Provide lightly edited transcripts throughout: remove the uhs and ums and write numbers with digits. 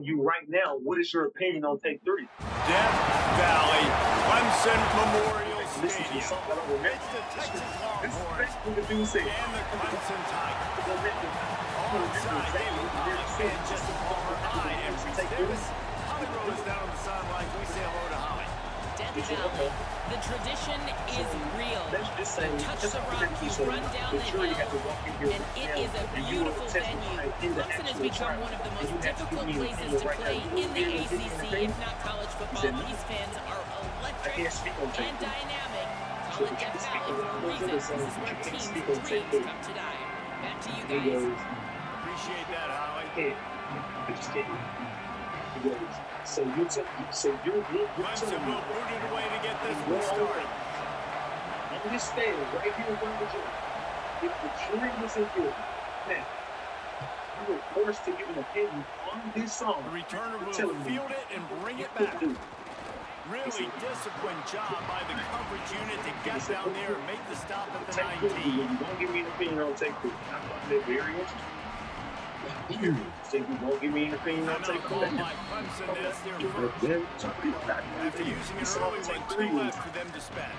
you right now, what is your opinion on Take 3? Death Valley, Clemson Memorial Listen to the Stadium. song, I don't remember. It's the Texas Longhorns Respect what the dude said. and the Clemson Tigers. Alongside David Pollock and Justin Palmer, I am Reese Davis. Holly Rose down on the sidelines. We say hello to Holly. Death Valley, the tradition is real. Let's just say, Touch the rock, you run down the hill, and it is a beautiful venue. Clemson has become one of the most difficult places to play in the ACC, if not college football. These fans are electric and dynamic. Call it Death Valley for a reason. This is where teams' dreams come to die. Back to you guys. Appreciate that, Holly. So you're Clemson will boot it away to get this one started. Understand, right here in Virginia, if the jury wasn't here, now, you were forced to give an opinion on this song. The returner will field it and bring it back. Really disciplined job by the coverage unit to get down there and make the stop at the 19. Don't give me an opinion on Take 3. I find that very interesting. Say you won't give me an opinion on Take 3. By Clemson as their first. After using an early one, 2 left for them to spend.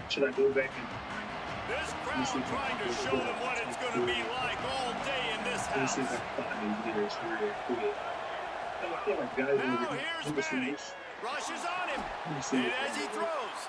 Should I go back and this crowd trying to show them what it's going to be like all day in this house. Now here's Manning. Rushes on him. And as he throws,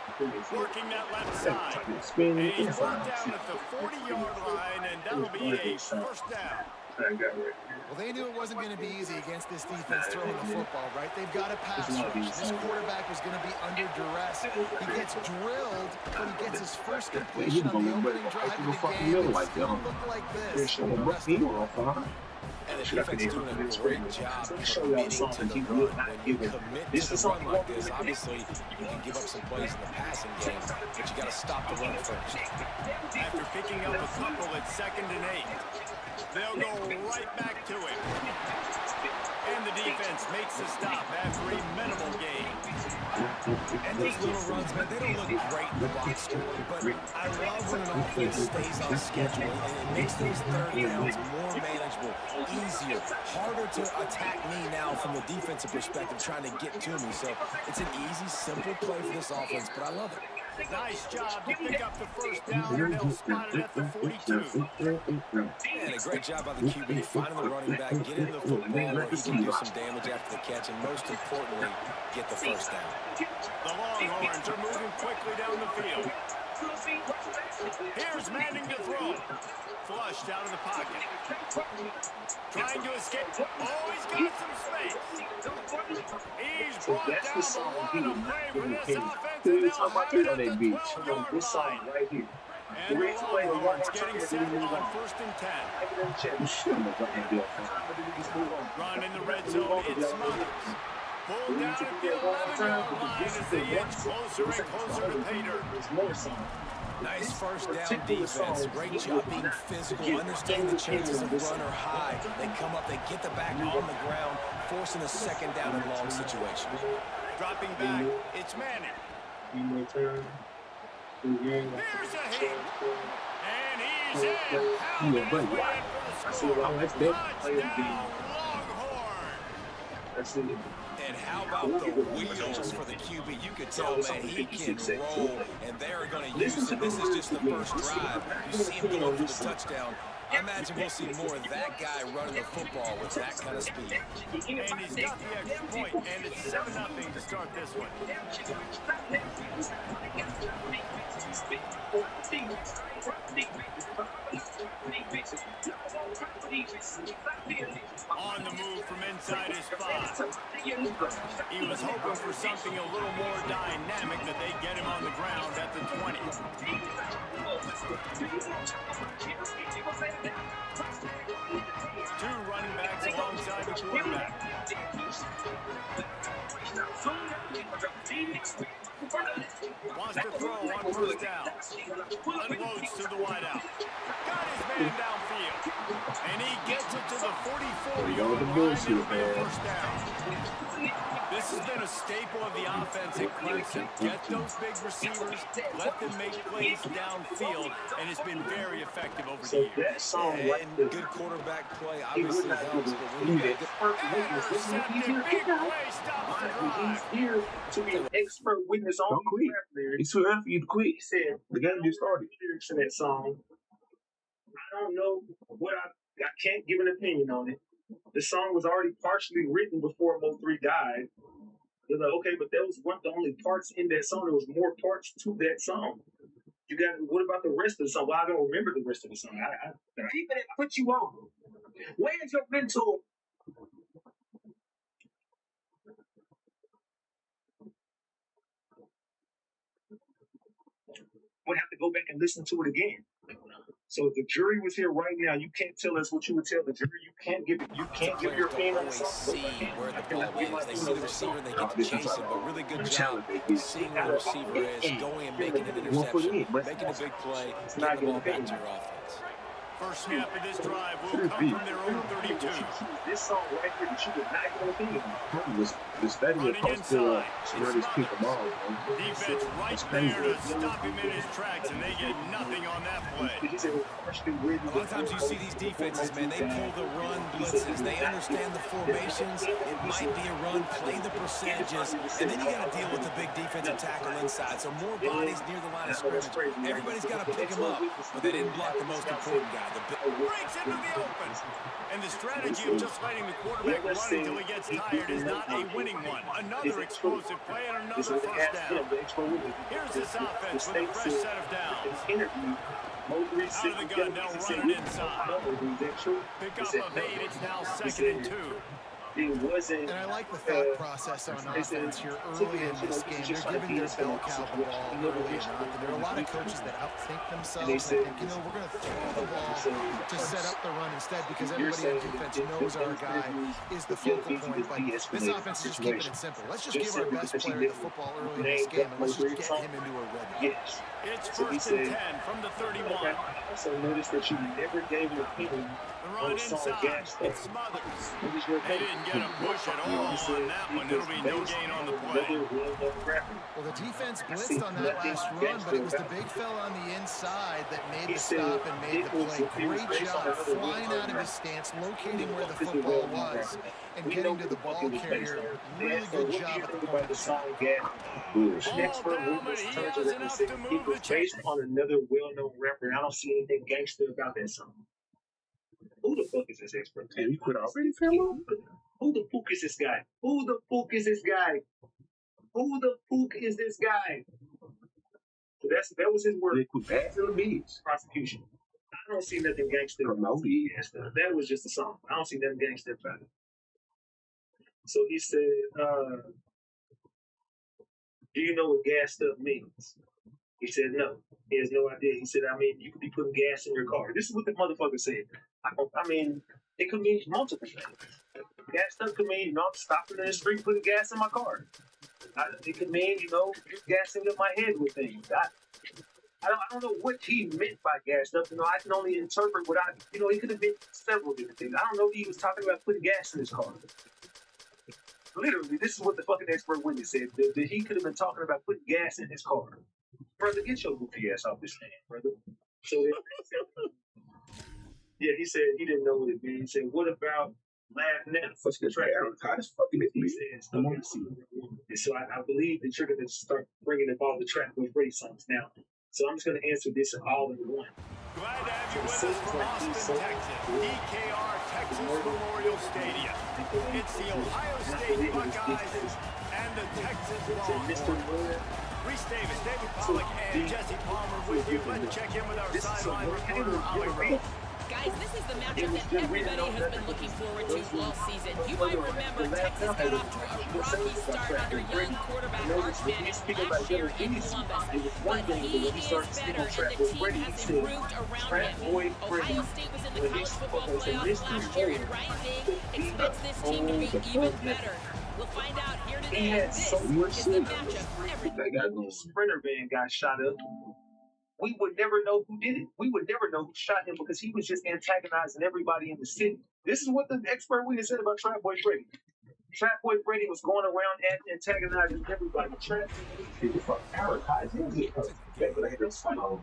working that left side. And he's brought down at the 40-yard line, and that'll be a first down. Well, they knew it wasn't going to be easy against this defense throwing the football, right? They've got a pass rush. This quarterback was going to be under duress. He gets drilled, but he gets his first completion on the opening drive of the game. It's going to look like this for the rest of the way. And the defense is doing a great job committing to the run. When you commit to the run like this, obviously you can give up some plays in the passing game, but you got to stop the run first. After picking up a couple at 2nd and 8, they'll go right back to it. And the defense makes the stop after a minimal gain. And these little runs, man, they don't look great in the box score, but I love when an offense stays on schedule and it makes those third downs more manageable, easier, harder to attack me now from the defensive perspective trying to get to me. So it's an easy, simple play for this offense, but I love it. Nice job to pick up the first down, and they'll spot it at the 42. And a great job by the QB, finding the running back, getting the football where he can do some damage after the catch, and most importantly, get the first down. The Longhorns are moving quickly down the field. Here's Manning to throw. Flushed out of the pocket. Trying to escape. Oh, he's got some space. He's brought down the line of play for this offense, and they'll have it at the 12-yard line. Right here. And the Longhorns getting set on 1st and 10. Run in the red zone, it's Smothers. Pulled down at the 11-yard line as they inch closer and closer to pay dirt. Nice first down defense. Great job being physical. Understanding the chances of run are high. They come up, they get the back on the ground, forcing a 2nd down and long situation. Dropping back, it's Manning. Here's a hit. And he's in. Pounding his way in for the score. Touchdown, Longhorn. And how about the wheels for the QB? You could tell, man, he can roll, and they're going to use him. This is just the first drive. You see him go for the touchdown. I imagine we'll see more of that guy running the football with that kind of speed. And he's got the extra point, and it's 7-0 to start this one. On the move from inside his 5. He was hoping for something a little more dynamic, that they get him on the ground at the 20. 2 running backs alongside the quarterback. Wants to throw on 1st down. Unloads to the wideout. Got his man downfield. And he gets it to the 44-yard line for a 1st down. This has been a staple of the offense at Clemson. Get those big receivers, let them make plays downfield, and it's been very effective over the years. That song, And good quarterback play obviously helps, but when you get he's here to be an expert witness on the rap lyrics. It's too early for you to quit. He said, The game just started. lyrics in that song. I don't know what I can't give an opinion on it. The song was already partially written before Mo3 died. They're like, okay, but that weren't the only parts in that song. There was more parts to that song. You got, what about the rest of the song? Well, I don't remember the rest of the song. The people that put you on. Where's your mental? We'll have to go back and listen to it again. So if the jury was here right now, you can't tell us what you would tell the jury. You can't give it. You can't give your opinion on the song. see where the ball is. They see the receiver, they get to chase it, but really good job seeing where the receiver is, going and making an interception, making a big play, getting the ball back to your offense. First snap of this drive will come from their own 32. This song right here that you would not get an opinion on. The stadium comes to his pick them all. Defense right there to stop him in his tracks, and they get nothing on that play. A lot of times you see these defenses, man, they pull the run blitzes. They understand the formations. It might be a run, play the percentages, and then you got to deal with the big defensive tackle inside. So more bodies near the line of scrimmage. Everybody's got to pick him up, but they didn't block the most important guy. Breaks into the open. And the strategy of just letting the quarterback run until he gets tired is not a winning one. Another explosive play and another first down. Here's this offense with a fresh set of downs. Out of the gun, now running inside. Pick up of 8, it's now 2nd and 2. It wasn't. And I like the thought process on offense here early in this game. They're giving their bell cow the ball early enough. And there are a lot of coaches that outthink themselves and think, you know, we're going to throw the ball to set up the run instead because everybody on defense knows our guy is the focal point. But this offense is just keeping it simple. Let's just give our best player the football early in this game and let's just get him into a red zone. Yes. It's 1st and 10 from the 31. I also noticed that you never gave an opinion on the song Gas It smothers. They didn't get a push at all on that one. It'll be no gain on the play. Well, the defense blitzed on that last run, but it was the big fella on the inside that made the stop and made the play. Great job flying out of his stance, locating where the football was, and getting to the ball carrier. Really good job at the point of the song. Expert witness turns around and said it was based on another well-known rapper, and I don't see anything gangster about that song. Who the fuck is this expert? Have you quit already, Philo? Who the fuck is this guy? Who the fuck is this guy? Who the fuck is this guy? So that was his word. They quit bad to the beats. Prosecution. I don't see nothing gangster about it. That was just a song. I don't see nothing gangster about it. So he said, do you know what gassed up means? He said, no. He has no idea. He said, I mean, you could be putting gas in your car. This is what the motherfucker said. I mean, it could mean multiple things. Gassed up could mean, I'm stopping in the street, putting gas in my car. It could mean, you're gassing up my head with things. I don't know what he meant by gassed up. I can only interpret what he could have meant several different things. I don't know if he was talking about putting gas in his car. Literally, this is what the fucking expert witness said. That he could have been talking about putting gas in his car. Brother, get your goofy ass off this stand, brother. So yeah, he said he didn't know what it meant. He said, what about laughing at the track? He says, and so I believe that you're going to start bringing up all the track with race songs now. So I'm just going to answer this all in one. Glad to have you with us from Austin, Texas, DKR Texas Memorial Stadium. It's the Ohio State Buckeyes and the Texas Longhorns. Reese Davis, David Pollack, and Jesse Palmer with you. Let's check in with our sideline reporter, Ollie Rowe. Guys, this is the matchup that everybody has been looking forward to all season. You might remember Texas got off to a rocky start under young quarterback Arch Manning last year in Columbus. But he is better, and the team has improved around him. Ohio State was in the college football playoffs last year, and Ryan Day expects this team to be even better. We'll find out here today. This is the matchup everybody. That Sprinter van got shot up. We would never know who did it. We would never know who shot him because he was just antagonizing everybody in the city. This is what the expert witness said about Trap Boy Freddy. Trap Boy Brady was going around and antagonizing everybody. Trap People fuck advertising. They better hit us follow.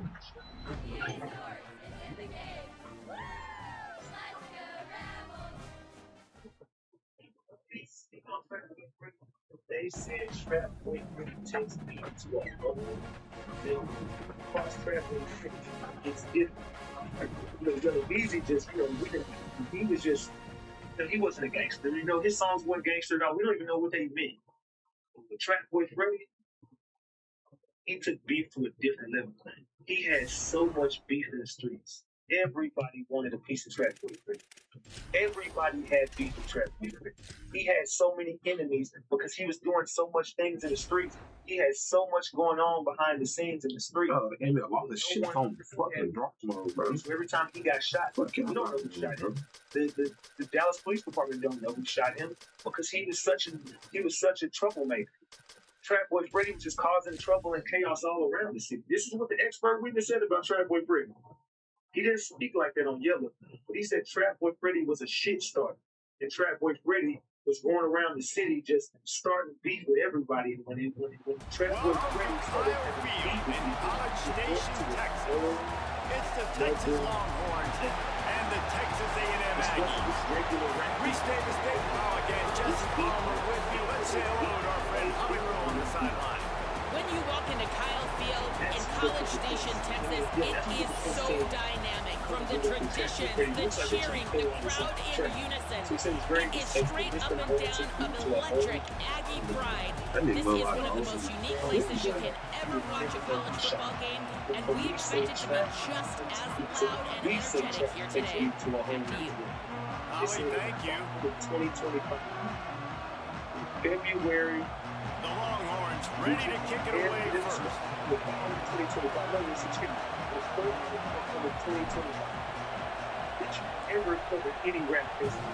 They said Trap Boy Brady takes me to a whole level. Cross Trap Boy Brady, it's different. Easy just, he was just, he wasn't a gangster. His songs weren't gangster at all. We don't even know what they meant. But Trap Boy Brady, he took beef to a different level. He had so much beef in the streets. Everybody wanted a piece of Trap Boy Brady. Everybody had beef with Trap Boy Brady. He had so many enemies because he was doing so much things in the streets. He had so much going on behind the scenes in the street. And all this shit on the fucking drop mode, bro. So every time he got shot, we don't know who shot him. The Dallas Police Department don't know who shot him because he was such a troublemaker. Trap Boy Brady was just causing trouble and chaos all around the city. This is what the expert witness said about Trap Boy Brady. He didn't speak like that on Yellow, but he said Trap Boy Brady was a shit starter. And Trap Boy Brady was going around the city just starting beef with everybody. When Trap Boy Brady started having beef with in College Station, Texas. It's the Texas Longhorns and the Texas A&M Aggies. We stay the state now again. Jesse Palmer with you. Let's say hello to our friend Bobby Rowe on the sideline. When you walk into Kyle Field in College Station, Texas, it is so dynamic. From the traditions, the cheering, the crowd in unison. It is straight up and down of electric Aggie pride. This is one of the most unique places you can ever watch a college football game, and we expect it to be just as loud and energetic here today. Back to you. Holly, thank you. 2025. February. The Longhorns ready to kick it away first. 2025. No, it's a chicken. It's 2025. Did you ever cover any rap festival?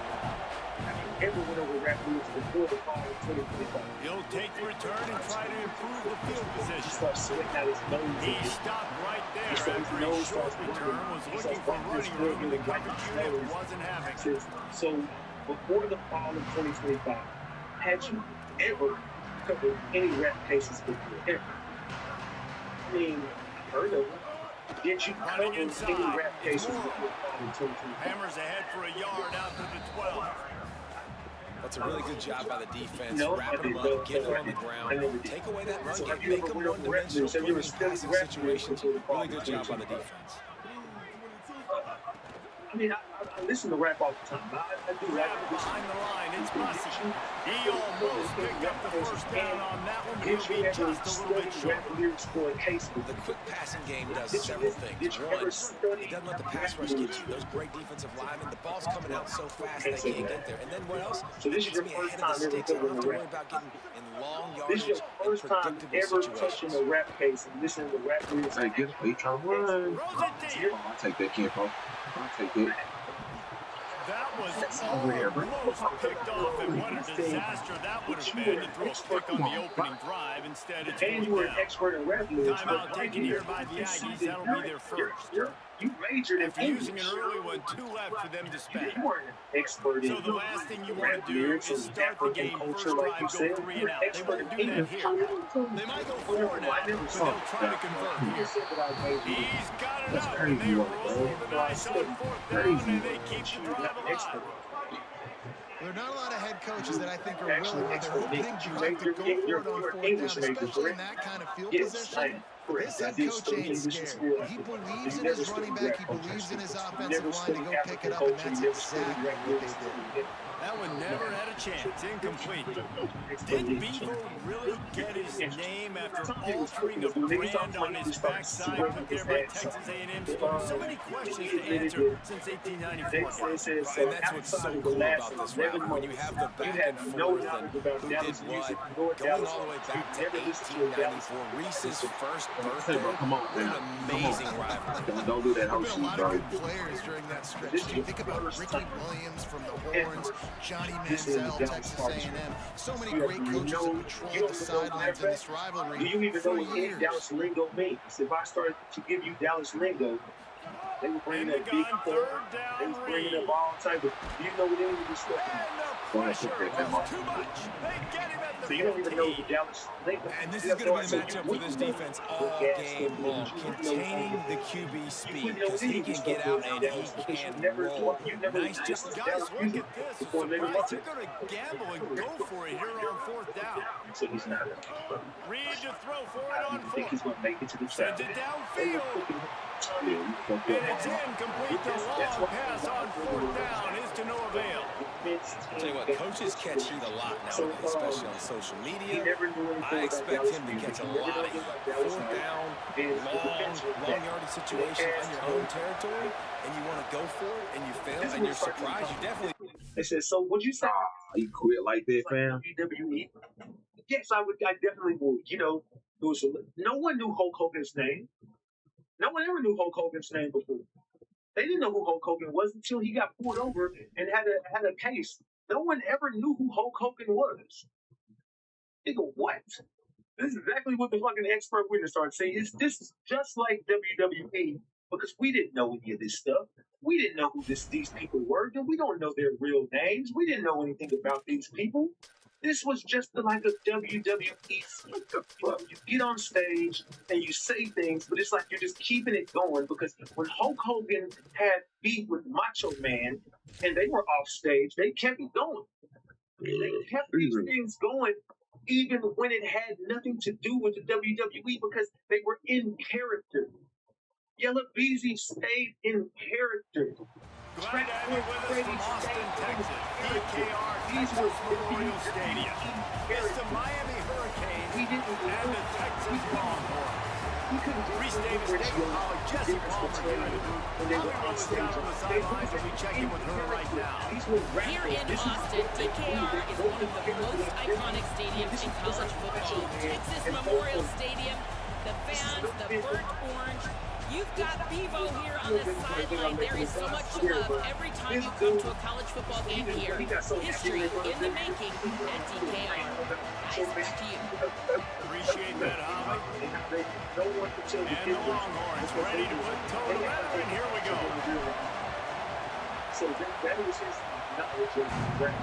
Have you ever went over rap moves before the fall of 2025? He'll take the return and try to improve the field He position. starts sweating out his nose. He stopped right there So his after nose his short starts return running. was He looking starts for running his running room and the nose like coverage his unit nose. wasn't having it. So before the fall of 2025, had you ever covered any rap cases before? Ever? I mean, I've heard of them. Did you cover Running any inside. rap cases before the fall of 2025? Hammers ahead for a yard out to the 12. That's a really good job by the defense, No, wrapping I them did, up, getting them on the I ground, never did. take away that run So game, have you make ever them went over rap one-dimensional, moves? Have you ever put them in studied passing rap moves situations. before the fall Really of good job by the 2025? defense. I mean, I listen to rap all the time. I do rap. Grab behind the line. It's Bussy. He almost picked up the first down on that one, but Did he'll you be ever just a little bit study short. rap lyrics for a case? The quick passing game does Did you several things. Did you One, ever study? it doesn't let the pass rush get you. Those great defensive linemen, the ball's coming out so fast they can't get there. And then what else? So this is It your gets me first ahead of time the ever sticks. I don't have to covering a worry rap. about getting in long This is your yardage first in time predictable ever touching situations. a rap case and listening to rap lyrics. Hey, get he trying to run. Throws it deep. I'll take that, Kimpo. I'll take it. That was over here, bro. almost picked off, and what a disaster that would have been to throw a pick on the opening drive. Instead, it's And you were an fourth down. expert in rap lyrics. Timeout but taken here by the Aggies. That'll be their first. You majored in After using an English. early one, 2 left for them to spend. You weren't an expert in So the last thing you want rap to do lyrics is and start the African game culture, first like drive, you go said. 3 You're and an out. They expert won't in do that English. here. They might go 4 and out, but they'll try to convert You here. said that I made you. He's got it That's up, crazy and they work, roll bro. the dice on 4th down, Crazy and they work. keep the You're drive not an expert. alive. There are not a lot of head coaches that I think are Actually, willing on their opening expert. drive to go for it on You're 4th English down, major, especially in correct? that kind of field Yes, I position. am. Correct. This I head did coach study ain't English in scared. school. He You believes in never his running studied back. He rap culture. believes in his You offensive never line to studied go pick African it up, and culture. that's You never studied exactly rap what lyrics. they did. That one never had a chance. Incomplete. Did Bevo really get his name after altering a brand on his backside put there by Texas A&M students? So many questions to answer since 1894. And that's what's so cool about this rivalry. When you have the back and forth and who did what, going all the way back to 1894, Reese's first Hey, birthday. bro, come on, What man. an amazing rivalry. Don't do that There's whole been a shit, lot bro. of good players during that stretch. You think about Ricky Williams from the Horns, Johnny Manziel, Texas A&M. So many great coaches have patrolled the sidelines in this rivalry Do you even for know what years. Dallas lingo means? If I started to give you Dallas lingo, they were bringing And up the big gun, four. 3rd They down was bringing Reed. up all type of. Do you know what any of this stuff And means? the Pressure was too much. They get him at the So you don't even know the Dallas. And this is going to be the matchup for this defense all game long, containing the QB speed, because he can get out and he can roll. Nice job. Guys, look at this. Surprise, they're going to gamble and go for it here on 4th down. So he's not. Reed to throw for it on I think he's 4th. going to make it to the Sends trap. it downfield. And it's incomplete. The long pass on 4th down is to no avail. I'll tell you what, coaches catch heat a lot nowadays, especially on social media. I expect him to catch a lot of heat. 4th down, long yardage situation on your own territory, and you want to go for it, and you fail, and you're surprised. You definitely. They said, so would you say You quit like that, fam? WWE? Yes, I would. I definitely would. You know, there was no one knew Hulk Hogan's name. No one ever knew Hulk Hogan's name before. They didn't know who Hulk Hogan was until he got pulled over and had a case. No one ever knew who Hulk Hogan was. They go, what? This is exactly what the fucking expert witness started saying. This is just like WWE because we didn't know any of this stuff. We didn't know who these people were. We don't know their real names. We didn't know anything about these people. This was just like a WWE. You get on stage and you say things, but it's like you're just keeping it going because when Hulk Hogan had beef with Macho Man and they were off stage, they kept it going. They kept these things going even when it had nothing to do with the WWE because they were in character. Yella Beezy stayed in character. Glad to have you with us from Austin, Texas. DKR Texas Memorial Stadium. It's the Miami Hurricanes and the Texas Longhorns. Reese Davis, Dave Pollard, Jesse Palmer here in the booth. Holly Rose down on the sidelines, and we check in with her right now. Here in Austin, DKR is one of the most iconic stadiums in college football. Texas Memorial Stadium, the fans, the burnt orange. You've got Bevo here on the sideline. There is so much love every time you come to a college football game here. History in the making at DKR. Guys, back to you. Appreciate that, Holly. And the Longhorns ready to put toe to leather, and here we go. So that was his knowledge of rap.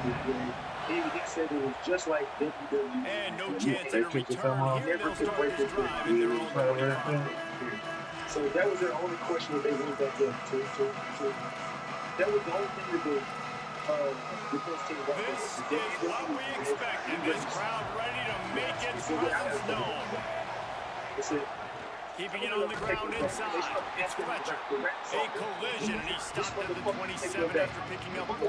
He said it was just like WWE. And no chance at a return. Here they'll start this drive in their own 25. So that was their only question that they went back there to. That was the only thing that the defense team got. This is what we expected. This crowd ready to make its presence known. Keeping it on the ground inside. It's Fletcher. A collision, and he stopped at the 27 after picking up 1.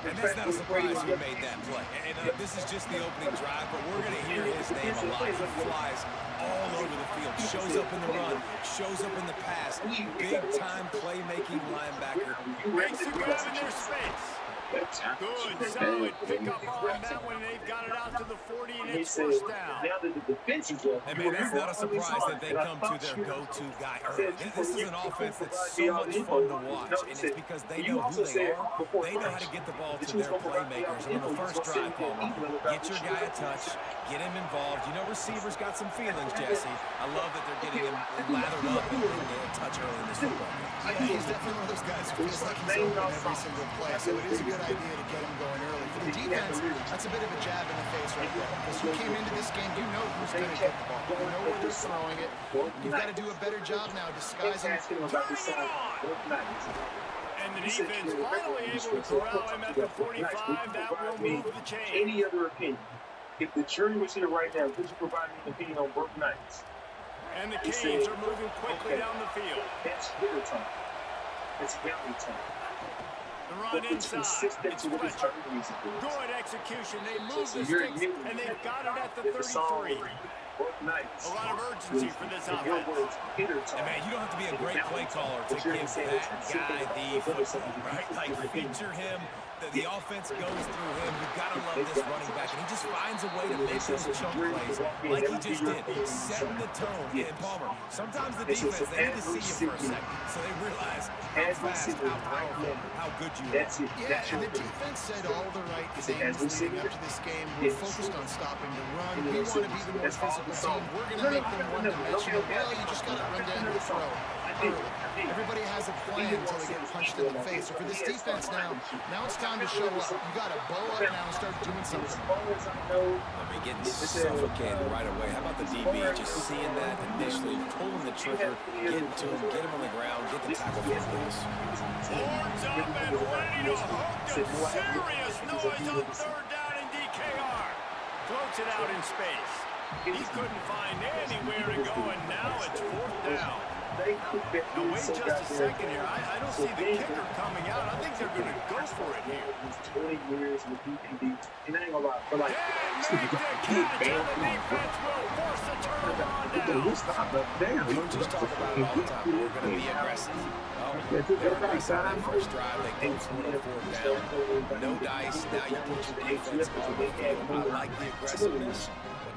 And that's not a surprise who made that play. And this is just the opening drive, but we're going to hear his name a lot. He flies all over the field. Shows up in the run. Shows up in the pass. Big-time playmaking linebacker. Makes the grab in their space. Good, solid pickup on that one. They've got it out to the 40, and it's 1st down. And man, that's not a surprise that they come to their go-to guy early. This is an offense that's so much fun to watch, and it's because they know who they are. They know how to get the ball to their playmakers. And on the first drive, Palmer, get your guy a touch, get him involved. You know receivers got some feelings, Jesse. I love that they're getting him lathered up and a touch early in this football game. Yeah, he's definitely one of those guys who feels like he's open every single play, so it is a good idea to get him going early. For the defense, that's a bit of a jab in the face right there. Because you came into this game, you know who's going to get the ball. You know where they're throwing it. You've got to do a better job now disguising. And the defense finally able to corral him at the 45. That will move the chain. Any other opinion? If the jury was here right now, could you provide me an opinion on Burke Knights? And the Canes are moving quickly down the field. That's hitter time. That's family time. The run inside. It's Fletcher. Good execution. They move the sticks, and they've got it at the 33. A lot of urgency for this offense. And man, you don't have to be a great play caller to give that guy the football, right? Like, feature him. The offense goes through him. You've got to love this running back. And he just finds a way to make those chunk plays like he just did. Setting the tone. And Palmer, sometimes the defense, they need to see you for a second. So they realize how fast, how powerful, how good you are. Yeah, and the defense said all the right things leading up to this game. We're focused on stopping the run. We want to be the more physical team. We're going to make them one-dimensional. Well, you just got to run down your throw early. Everybody has a plan until they get punched in the face. So for this defense now it's time to show up. You got to bow up now and start doing something. Getting suffocated right away. How about the DB just seeing that initially, pulling the trigger, getting to him, get him on the ground, get the tackle for loose. Horns up and ready to hook them. Serious noise on third down in DKR. Floats it out in space. He couldn't find anywhere to go, and now it's fourth down. Now wait just a second here. I don't see the kicker coming out. I think they're going to go for it here. 20 years with DPD. And I ain't gonna lie, for like, The defense will force a turnaround down. Coaches talk about it all the time. We're going to be aggressive. They're aggressive on that first drive. They go for it on fourth down. No dice. Now you put your defense on the field. I like the aggressiveness.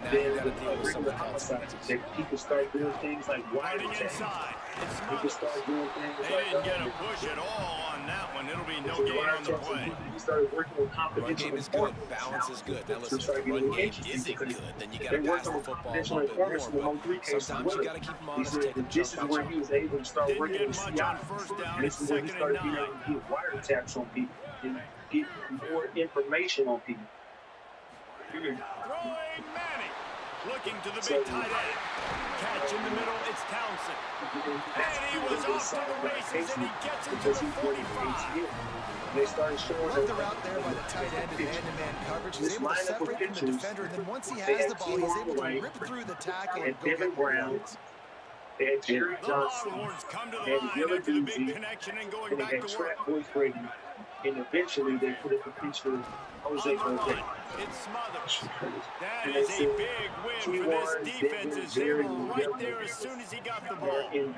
Now you got to deal with some of the consequences. People start doing things like Running inside. It's People start doing things They didn't get a push at all on that one. It'll be no gain on the play. You started working with Run game is good. Balance is good. Now listen, if the run game isn't good, then you got to pass the football a little bit more. But sometimes you got to keep them honest, take them This is where he was able to start working with much on first down. This is where he started being able to get wiretaps on people and get more information on people. Throwing Manning. Looking to the big tight end. Catch in the middle, it's Townsend. And he was off to the races, and he gets into the 45. They started showing Love the route there by the tight end in man-to-man coverage. He's able to separate from the defender, and then once he has the ball, he's able to rip through the tackle and go get Brown. They had Jerry The Johnson, Longhorns come to the and line Gilly after the big Doozy, connection and and going they back had to Trap work. Boys Brady, and eventually they put it for feature Jose On the Jose. run, it's Smothers. That And is they a said, big win for T1, this defense as they Jerry, were right there as soon as he got the ball. And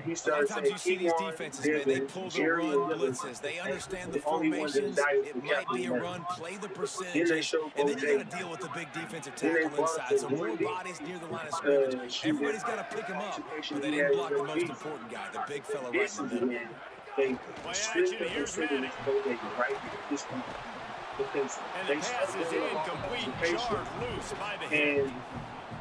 he A lot started of times you see saying, these defenses, man, they pull the run blitzes. They understand the formations. It might be a run, play the percentages, and then you got to deal with the big defensive tackle inside. So more bodies near the line of scrimmage. Everybody's got to pick him up, but they didn't block the most important guy, the big fella right in the middle. They Play action, here's Manning. right this one. Because And they the pass is incomplete, jarred loose by the hip.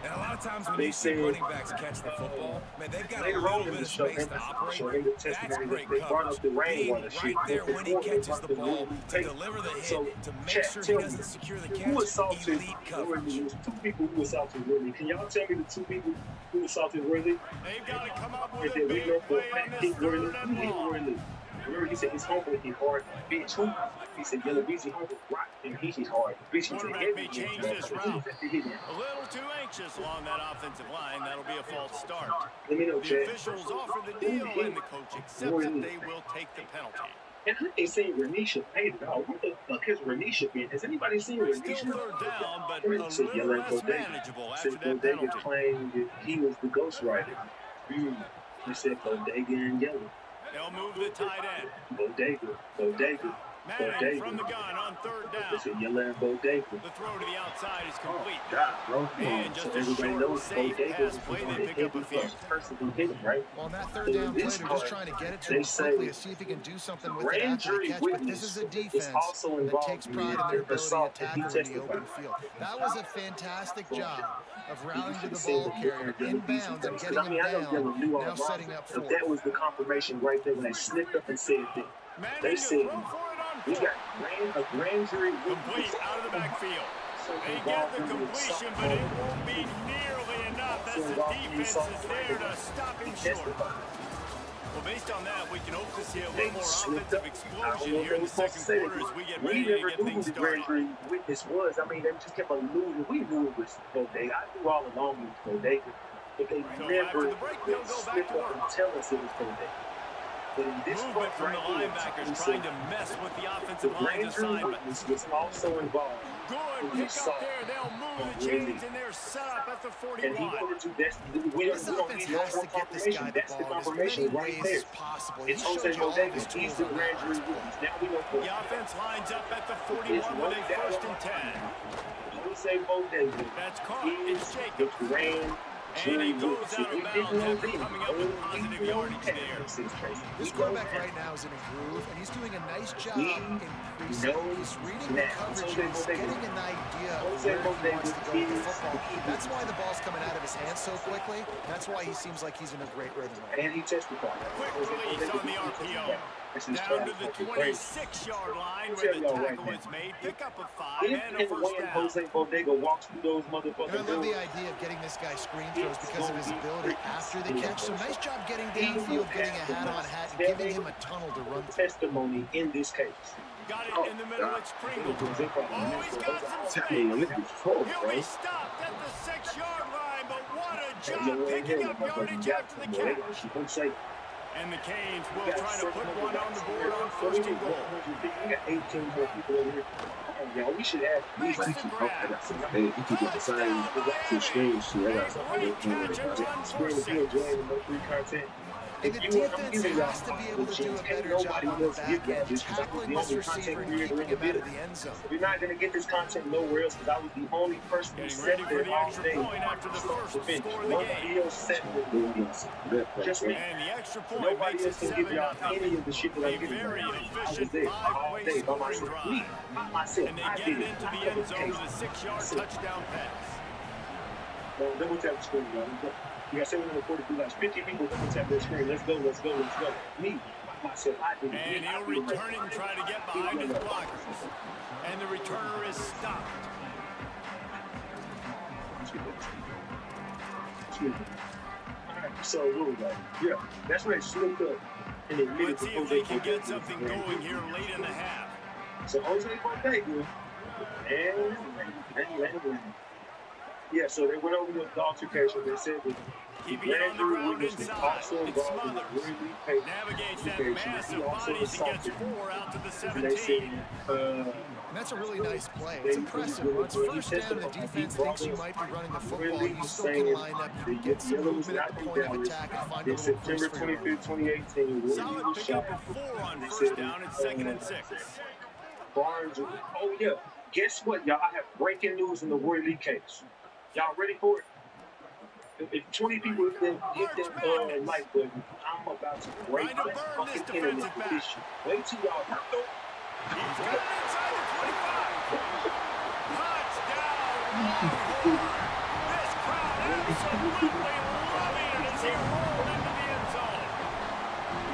And a lot of times when They you see said- running backs catch the football, man, they've got a Later little on in bit the of show, space to operate. in the That's testimony, great they brought coverage. up the rainwater Being shit. right there when he Before they catches brought the the ball rule to tape. deliver the So, hit, to make Chat, sure he tell me, doesn't secure the who catch. assaulted Elite coverage. Worthy? Two people who assaulted Worthy. Can y'all tell me the two people who assaulted Worthy? They've got to come up And with a then we know big for a play on fact this he Worthy. third and Who hit long. Worthy? Remember he said his homeboy hit hard. Bitch, who? He said, Yellow Beezy homeboy rock and he hit hard. Bitch, he said, Quarterback may change this route. A little too anxious along that offensive line. That'll be a false start. Let me know, The Chad. officials offer the deal, and the coach accepts that they will take the penalty. And I ain't seen Renisha paid it all. What the fuck has Renisha been? Has anybody seen Still Renisha? third down, but a He said, little Yellow less Bodega. manageable Said after that Bodega penalty. claimed that he was the ghostwriter. He said Bodega and Yellow. They'll move the tight end. Bodega. Manning from the gun on third They down. said Yellow and Bodega. The throw to the outside is complete. God, bro. Come on. And just So a everybody short, knows safe Bodega pass was play. on They the pick up a hit few. person who hit him, right? Well, on that third down play, they're just trying to get it to They him say quickly to see if he can do something with it grand after the jury catch. But this witness is a is defense also that involved takes in pride in the their ability to assault that he tackle in the testified. open field. That was a fantastic job of rallying to the See ball the carrier Yellow Beezy inbounds and thing. getting I mean, I know him Yellow knew down, all now along, setting up but for that was the confirmation right there when they slipped up and said that Manning they to said throw for it on we fourth. got a grand jury Complete witness out of the backfield. so They get involved the in the completion, assault. but it won't be nearly enough as the defense is there to stop him short. Testified. Well, based on that, we can hope to see a They little more slipped offensive up. I explosion don't here in know the what second to say. quarter as we get We ready to never get knew who things the grand started. jury witness was. I mean, they just kept alluding. We knew it was Bodega. I knew all along it was Bodega. But they So never after the break, they'll go back slip to up work. and tell us it was Bodega. But in this Movement part from the right here, linebackers he trying said to mess with the the offensive line's grand jury assignment. witness was also involved. Good in the pick assault. up there. They'll move the chains, and they're set up at the And he 41. wanted to, that's, we This don't offense need no has more to get this confirmation. guy the That's the ball in as confirmation many right ways there. as possible. He It's showed Jose you all of Bodega. his He's tools the on grand that jury last play. witness. Now we know for The offense lines up at the 41 with a 1st and 10. Jose Bodega That's caught. is It's the Jacobs. grand And he goes out of bounds after coming up with positive yardage there. This quarterback right now is in a groove, and he's doing a nice job in preseason. He's reading the coverages, getting an idea of where he wants to go with the football. That's why the ball's coming out of his hands so quickly. That's why he seems like he's in a great rhythm right now. And he testified. Quick release on the RPO. Down to the 26-yard line where the tackle is made. Pick up a 5 and a first down. Jose Bodega walks through those motherfuckers. I love the idea of getting this guy screen throws because of his ability after the catch. So nice job getting downfield, getting a hat-on-hat, and giving him a tunnel to run through. Testimony in this case. Got it in the middle. It's Pringle. Oh, he's got some space. He'll be stopped at the 6-yard line, but what a job picking up yardage after the catch. And the Canes will try to put one on the board on first and goal. We got 18 more people over here. Yeah, we should have. Makes the grab. He keep the same two screens. Great catch and run for 6. And the defense has to be able to do a better job on the back end, tackling this receiver and keeping him out of the end zone. You're not going to get this content nowhere else because I was the only person who Getting set ready for there the all extra day. point after the first score of the game. Nobody else set there. Just me. And the extra point Nobody makes it else can give y'all 7-0. any of the shit that I'm A getting. very I was efficient there all five-way day by scoring myself. drive. Me, by myself. And they I get did it it. into the end zone with a 6-yard touchdown pass. No, double tap the screen, y'all. You got 742 laps. 50 people double tap that screen. Let's go, let's go, let's go. Me, myself, I did it. And he'll return it and try to get behind his blockers. And the returner is stopped. Excuse me. All right, so what we got? Yeah, that's right. Slipped up. And then Let's see if they can get something going here late in the half. So Jose Bodega and yeah, so they went over the altercation. They said that Keeping it on the ground inside. It's Smothers. Navigates that massive body as he gets 4 out to the 17. And that's a really nice play. It's impressive. When it's first down and the defense thinks you might be running the football, you still can line up, you can get some movement at the point of attack and find a little September space for your 25th, 2018. Solid pickup of 4 on first down and 2nd and 6. Barnes. Oh, yeah. Guess what, y'all? I have breaking news in the Roy Lee case. Y'all ready for it? If 20 people hit that like button, I'm about to break the fucking internet with this shit. Wait till y'all hurt though. He's got it inside the 25. Touchdown. This crowd absolutely loving it as he rolled into the end zone.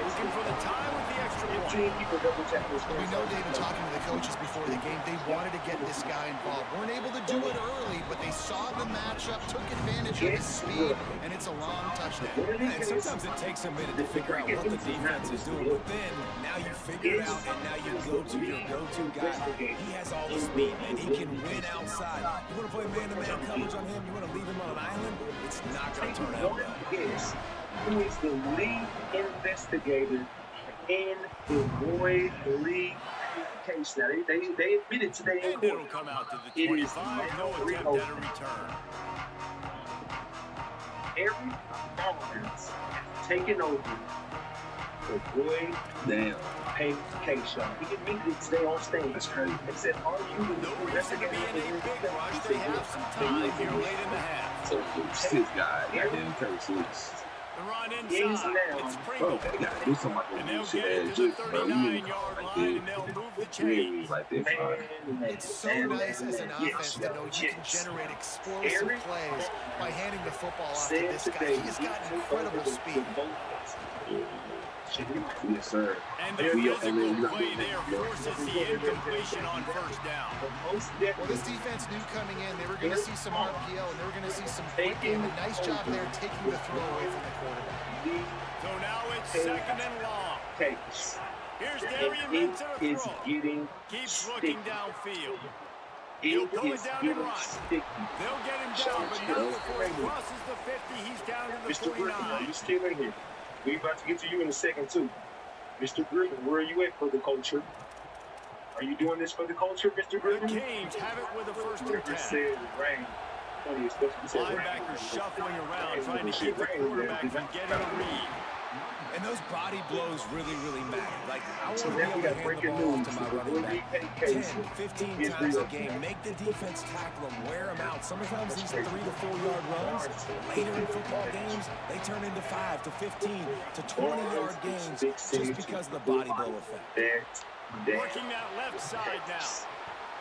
Looking for the tie with the extra point. 15 people double tap this. We know, David, talking to the coaches before the game, they wanted to get this guy involved. Weren't able to do it early, but they saw the matchup, took advantage of his speed, and it's a long touchdown. And sometimes it takes a minute to figure out what the defense is doing, but then now you figure it out, and now you go to your go-to guy. He has all the speed, and he can win outside. You want to play man-to-man coverage on him? You want to leave him on an island? It's not going to turn out well. Yes, who is the lead investigator in the Roy Lee case. Now, they admitted today in And court. it'll come out to the 25. No attempt at a return. Every Barnes has taken over the Roy Damn. case, y'all. He admitted it today on stage. That's crazy. They said, are you the No reason to be in a big rush. They have some time here late in the half. So it's his guy. That didn't curse loose. The run Is inside. now. It's Bro, Pringle. they gotta do something like And that. they'll Shit get it ass to the juice, bro. We 39-yard like line, this. and they'll move the Yeah, chains. like this. It's so nice as an offense to know you can generate explosive plays by handing the football off to this guy. He's got incredible speed. Yes, sir. And the physical play there forces the incompletion on first down. Well, this defense knew coming in, they were going to see some RPO, and they were going to see some quick game. A nice job there taking the throw away from the quarterback. So now it's 2nd and long. Case. Here's And Darian it Mints at a is throw. getting Keeps sticky. looking downfield. It He'll pull it is down and getting run. sticky. They'll get him down, but not before he crosses the 50. He's down to the Mr. Griffin, are 49. you still in here? We're about to get to you in a second, too. Mr. Griffin, where are you at for the culture? Are you doing this for the culture, Mr. The Griffin? Canes have it with a 1st and Griffin 10. said rain. Funny, especially he said rain. Linebackers shuffling around, trying to keep the quarterback from getting a read. And those body blows really, really matter. Like, I want So to be now able we to got hand the breaking ball off news. to my The running Willie back Payne 10, case 15 is times a real. game. Make the defense tackle them, wear them out. Sometimes these 3 to 4 yard runs, later in football games, they turn into 5 to 15 to 20-yard games just because of the body blow effect. Working that left side now.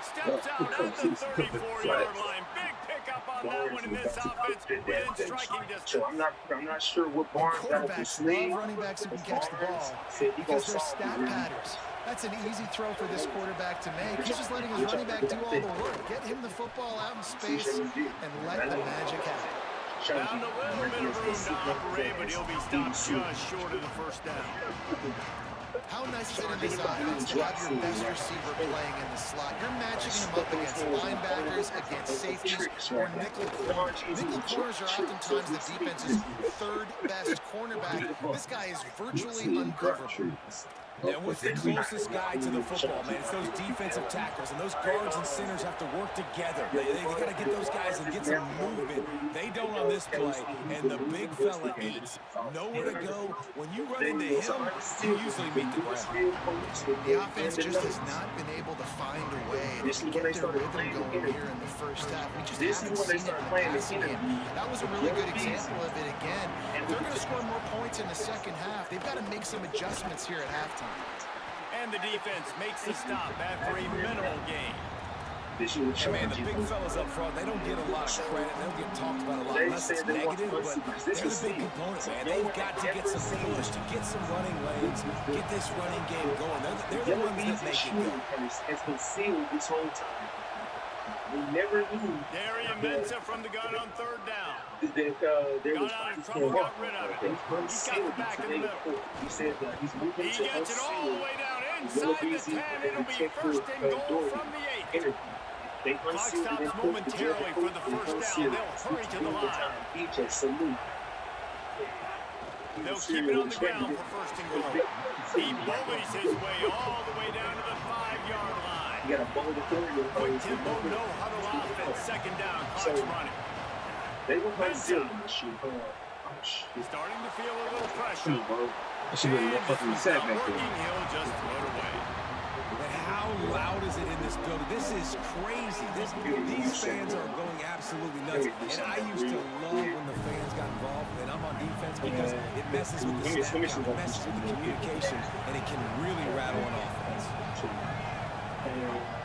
Steps out at the 34-yard line. Big pickup on that one in this offense within striking distance. So I'm not sure what And Barnes got up his quarterbacks sleeve. love running backs who can catch the ball because they're stat patterns. That's an easy throw for this quarterback to make. He's just letting his running back do all the work. Get him the football out in space and let the magic happen. Found a little bit of room to operate, but he'll be stopped just short of the first down. How nice is it in this offense to have your best receiver playing in the slot? You're matching him up against linebackers, against safeties, or nickel corners. Nickel corners are oftentimes the defense's third best cornerback. This guy is virtually uncoverable. And what's the closest guy to the football, man? It's those defensive tackles, and those guards and centers have to work together. They got to get those guys and get some movement. They don't on this play, and the big fella eats. Nowhere to go. When you run into him, you usually meet the ground. The offense just has not been able to find a way to get their rhythm going here in the first half. We just haven't seen it in the passing game. That was a really good example of it again. If they're going to score more points in the second half, they've got to make some adjustments here at halftime. And the defense makes the stop after a minimal gain. Yeah, man, the big fellas up front, they don't get a lot of credit. They don't get talked about a lot unless it's negative, but they're the big component, man. They've got to get some push, to get some running lanes, get this running game going. They're the ones that make it go. Has been sealed this whole time. We never knew. Darian Mensah from the gun on third down. There was Got out of trouble, got rid of it. He's got the back in the middle. He said he's moving He to gets it all the unsealed. way down inside the 10. It'll be first and goal from the 8. They Clock unsealed stops and put momentarily for the first down. They'll hurry to the line. DJ, salute. They'll keep it on the ground for first and goal. He bullies his way all the way down to the 5-yard line. You got a ball to Quick tempo, no huddle offense. Second down, clock's running. They were unsealed in the shoot. Starting to feel a little pressure. That should have been fucking set Not back working, there. he'll just throw it away. But how loud is it in this building? This is crazy. These fans are going absolutely nuts. And I used to love when the fans got involved, and I'm on defense because it messes with the snap count, it messes with the communication, and it can really rattle an offense.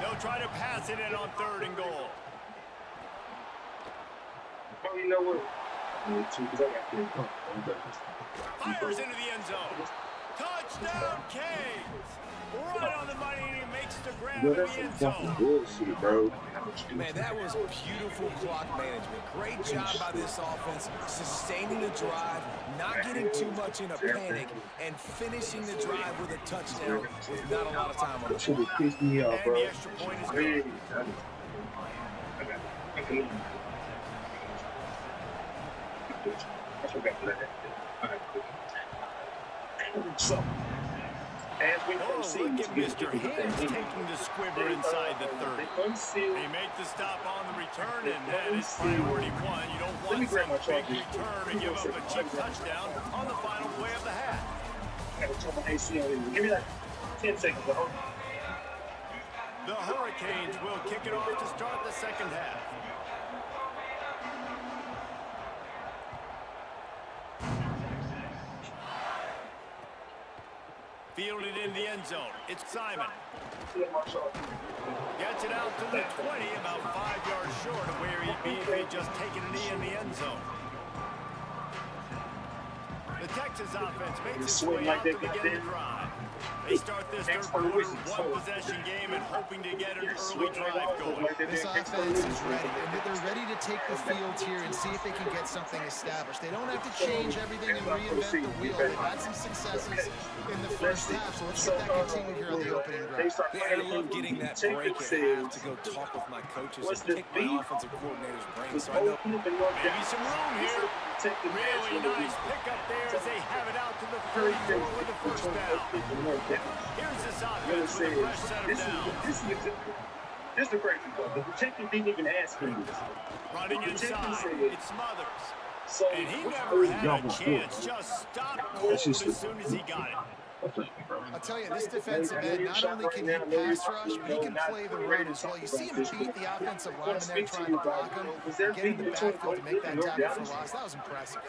They'll try to pass it in on third and goal. Oh, you know what? Fires into the end zone. Touchdown, Canes! Right on the money, and he makes the grab in the end zone. Bullshit, bro. Man, that was beautiful clock management. Great job by this offense, sustaining the drive, not getting too much in a panic, and finishing the drive with a touchdown with not a lot of time on the That should clock. have pissed me off, And bro. the extra point is good. So, as we Oh, proceed, look at Mr. Hands taking the squibber inside the 30. They make the stop on the return, and that is priority one. You don't want some big return and give up a cheap touchdown on the final play of the half. Give me that 10 seconds. The Hurricanes will kick it off to start the second half. Fielded in the end zone. It's Simon. Gets it out to the 20, about 5 yards short of where he'd be if he'd just taken a knee in the end zone. The Texas offense makes its way out to begin the drive. They start this third quarter one-possession game and hoping to get an early drive going. This offense is ready, and they're ready to take the field here and see if they can get something established. They don't have to change everything and reinvent the wheel. They've had some successes in the first half, so let's get that continued here on the opening drive. Yeah, I love getting that break at half to go talk with my coaches and pick my offensive coordinator's brain. So I know Maybe some room here. Really nice pickup there as they have it out to the 34 with the first down. Here's this offense with a fresh set of downs. This is the crazy part. The protector didn't even ask him this. Running inside, it's Smothers. So And he never had a chance. Just stopped cold as soon as he got it. I'll tell you, this defensive end, not only can he pass rush, but he can play the run as well. You see him beat the offensive lineman there trying to block him, get in the backfield to make that tackle for loss. That was impressive.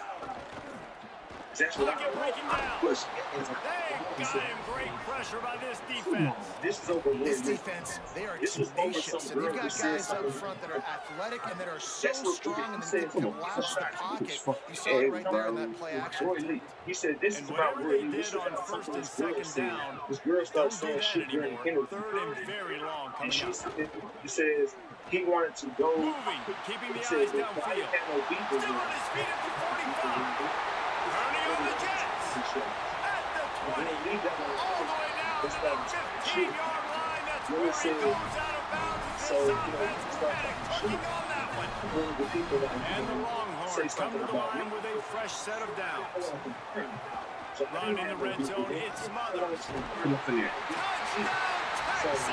Look at breaking down. They got him. Great pressure by this defense. This defense, they are tenacious, and they've got guys up front that are athletic and that are so strong and that can collapse the pocket. You saw it right there in that play action. He said, "This is about whatever they did on first and second down, this girl started don't do saying that shit during the anymore. interview. Third and very long And coming she up. he says he wanted to go. Moving, keeping the He eyes said, "If I downfield. didn't have no beef with Still him, on his feet at the 45. Turning on the Jets. he said, At the 20. leave that one. All the way down to the 15-yard line. That's Really where he said- goes out of bounds. It's So, his you know, offense. start Panic shooting. tugging on that one. One of the people that And the say Longhorns come to something the about line with a fresh set of downs. So Run in the red zone. It's Smothers. Touchdown, Texas.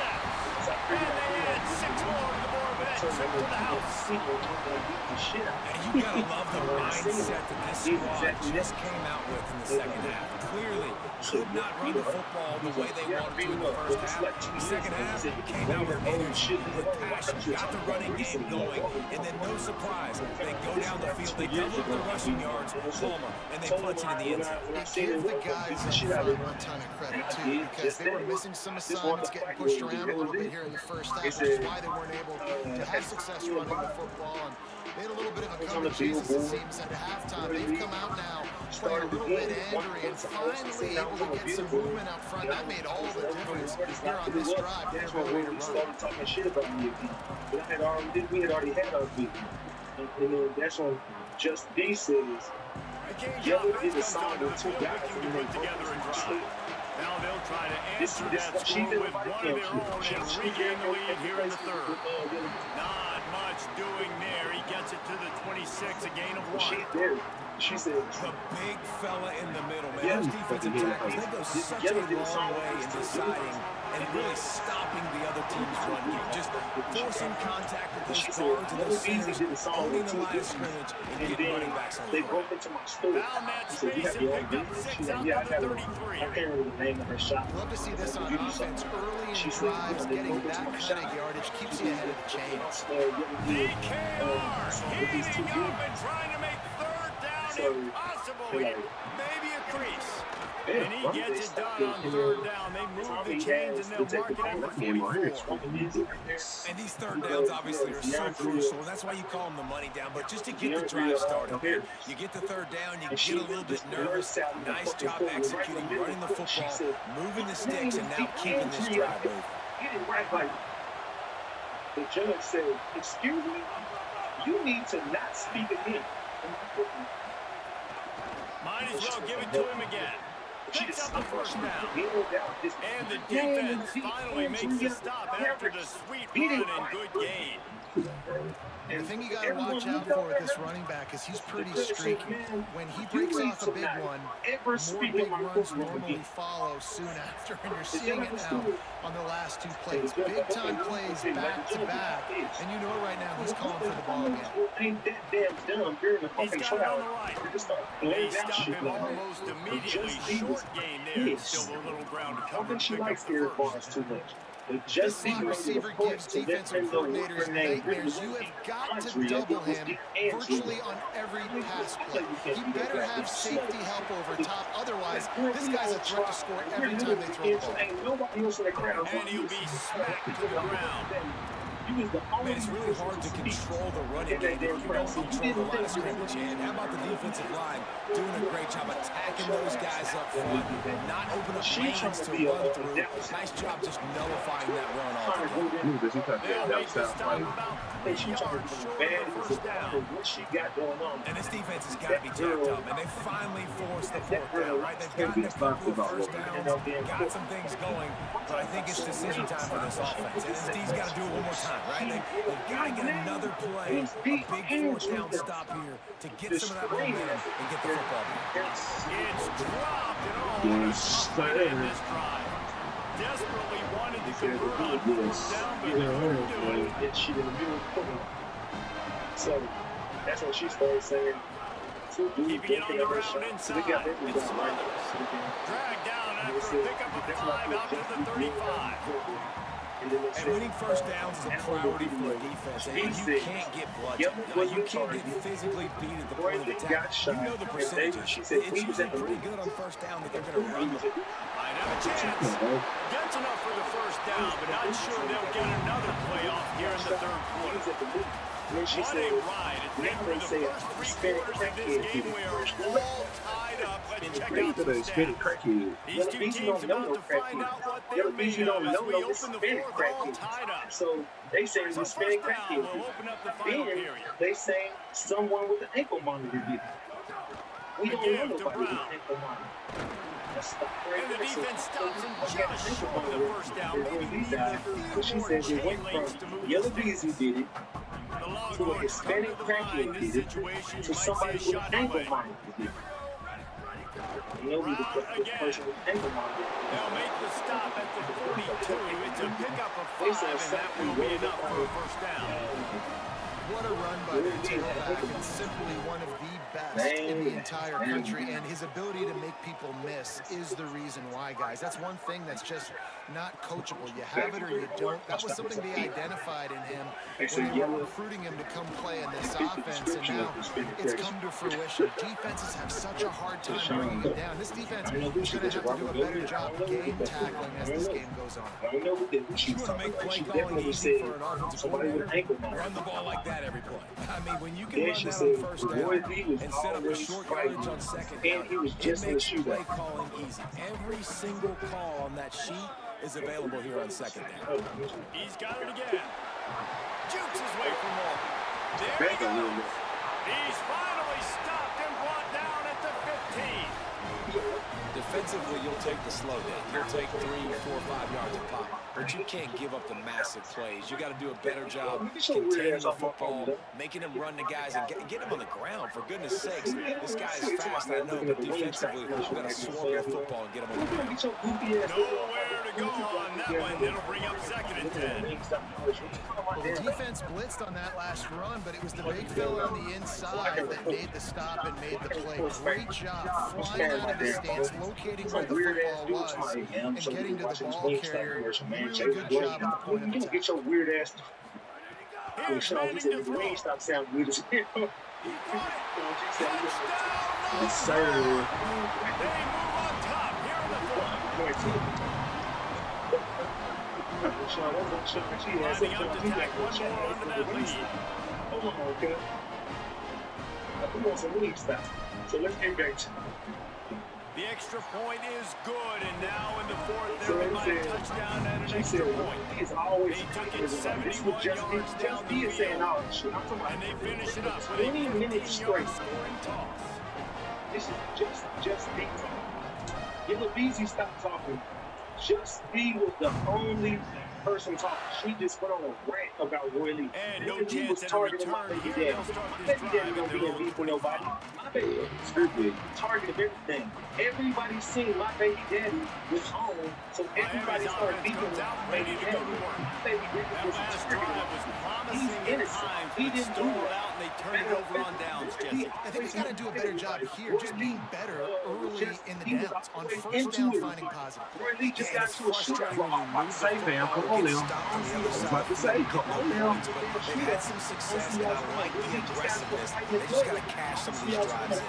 And they add 6 more to the board with that trip to the house. And you gotta love the mindset that this squad just came out with in the second half. Clearly, could not run the football the way they wanted to in the first half. The second half came out with energy, with passion, got the running game going, and then no surprise, they go down the field, they double the rushing yards, Palmer, and they punch it in the end zone. Give the guys up front a ton of credit, too, because they were missing some assignments, getting pushed around a little bit here in the first half, which is why they weren't able to have success running the football. And they had a little bit of a come to Jesus, it seems, at halftime. They've come out now, playing a little bit angry, and finally able to get some movement out front. That made all the difference here on this drive. There's no way to run. Started talking shit about me again. We had already had our beat. And then that's when Just D says, Yellow did a song with 2 guys and they together and drive. Now they'll try to This answer is that what she score did with one of their own and regain the lead here in the third. Not much doing there. He gets it to the 26, a gain of 1. She did. She said, The big fella in the middle, man. Yeah. Those defensive tackles, they go such a long way in deciding and really stopping the other team's run game. Just forcing contact with those guards and those centers, owning the line of scrimmage, and getting running backs on the they ground. broke into my store. Found that She said, "You space have and your own picked up business?" 6 She's like, out "Yeah, I of have the one." 33. I can't remember the name of her shop. Love to see this on offense early in She said, drives, "They getting broke into that my kind shop." of yardage keeps you ahead of the chains. DKR heating up and trying to make third down So, impossible they here. like- Maybe a crease. Yeah, And he gets it done on third down. They move the chains and they'll mark it at the 44. And these third downs obviously are so crucial, and that's why you call them the money down. But just to get the drive started, man, you get the third down, you get a little bit nervous. Nice job executing, running the football, moving the sticks, and now keeping this drive moving. Get it right, like the judge said, "Excuse me, you need to not speak again." Might as well give it to him again. Picks up the first down. And the defense finally makes the stop after the sweet run and good gain. The thing you got to watch out for with this running back is he's pretty streaky. When he breaks off a big one, more big runs normally follow soon after, and you're seeing it now on the last 2 plays. Big-time plays back to back, and you know right now he's calling for the ball again. Ain't that damn dumb during the He's fucking got it on the trial. right. They just start They laying down stop shit him like that. almost immediately. Short gain there. Still a little ground to I cover. think she Pick up likes the Gary first. Barnes too much. But This just slot receiver gives defensive coordinators nightmares. You have got to double him virtually on every pass play. He better have safety help over top. Otherwise, this guy's a threat to score every time they throw the ball. Ain't nobody else in the crowd. And he'll be smacked to the ground. Man, it's really hard to control the running game if you don't control the line of scrimmage. And how about the defensive line doing a great job attacking those guys up front, not opening up lanes to run through. Nice job just nullifying that run altogether. They'll make the stop about 3 yards short of the first down. What she got going on? And this defense has got to be jacked up, and they finally forced the 4th down, right? They've gotten a couple of first downs, got some things going, but I think it's decision time for this offense. And this D's got to do it one more time, right? They've got to get another play, a big 4th down stop here to get some of that momentum and get the football back. It's dropped and all in this drive. Desperately wanted to convert on 4th down, but couldn't do it. And she didn't do it. So that's what she started saying. Keeping it on the ground inside. It's Smothers. Dragged down after a pickup of 5 out to the 35. And winning first downs is a priority for a defense. And you can't get bludgeoned. You can't get physically beat at the point of attack. You know the percentages. It's usually pretty good on first down that they're going to run. Might have a chance. Gets enough for the first down, but not sure they'll get another playoff here in the third quarter. What a ride. It's been for the first 3 quarters of this game. We are all tied up. Let's check out the stats. These two teams about to find out what they're made of as we open the fourth, all tied up. So they say So it's first Hispanic down crackhead. will open up the final Then period. they say someone with an ankle monitor did it. We don't know nobody with an ankle monitor. And the defense stops him just short of the first down. Maybe even the She third says it quarter. went Chain links to from move Yellow this Beezy did it The to a Longhorns Hispanic come to the line. crackhead This did it situation, you to might somebody see with a an shot ankle away. monitor did it. You know who the person with an ankle monitor did. They'll make the stop at the 42. It's a pickup of 5, and that will be enough for a first down. What a run by their tailback, and simply one of the best in the entire country. And his ability to make people miss is the reason why, guys. That's one thing that's just not coachable. You have it or you don't. That was something they identified in him when they were recruiting him to come play in this offense, and now it's come to fruition. Defenses have such a hard time bringing him down. This defense is going to have to do a better job game tackling as this game goes on. I know what she You was want to talking make about. play She calling definitely easy said for an offensive somebody with an ankle coordinator? Run the monitor. ball like that every play. I mean, when you can Then run she down said on first Roy down Lee was and set up a always short fighting, yardage on second and he down, was it just in the makes play shootout. calling easy. Every single call on that sheet is available here on second down. He's got it again. Jukes his way from all. There Back he a little goes. bit. He's finally stopped and brought down at the 15. Defensively, you'll take the slow down. You'll take 3, 4, 5 yards a pop, but you can't give up the massive plays. You got to do a better job containing the football, making him run the guys, and get him on the ground. For goodness sakes, this guy is fast, I know, but defensively, we've got to swarm the football and get him on the ground. Nowhere to go on that one. That'll bring up 2nd and 10. Well, the defense blitzed on that last run, but it was the big fella on the inside that made the stop and made the play. Great job flying out of the stance, locating where the football was, and getting to the ball carrier. Really good job at the point of attack. Get your weird ass. Here's Manning to throw. Stop sounding weird as hell. He caught it. Touchdown, Yes, sir. They move on top here in the fourth. Lining up to tack one more onto that lead. Hold on, okay. I want some lead stuff. So let's get back to The extra point is good, and now in the fourth, they're by a touchdown and an she extra said, point. he's always They took it this was 71 just yards down the he is saying field, all this shit. I'm talking about and they finish it up with a 20 minutes 15-yard straight. scoring toss. This is just B. Yellow Beezy stopped talking. Just B was the only person talking. She just went on a rant about Roy Lee. And no He was chance at a targeting my return baby here. daddy. They'll start My this baby daddy drive don't at be their in own beef with nobody. 25. My baby strictly targeted everything. Everybody seen my baby daddy was home, so everybody Miami's started offense beefing comes with out my ready baby to go daddy. to work. My baby daddy That was last triggered. drive was promising He's at innocent. times, He but didn't stalled do that. out, and they turned it over on downs, Jesse. I think he's got to do a better job here, just being better early in the downs. On first down, finding positive. Roy Lee just Yeah, got it's to a shootout. frustrating when you move the football and get stopped on the other side for a couple of points, but they've had some success, and I like the aggressiveness. They just got to cash some of these drives in.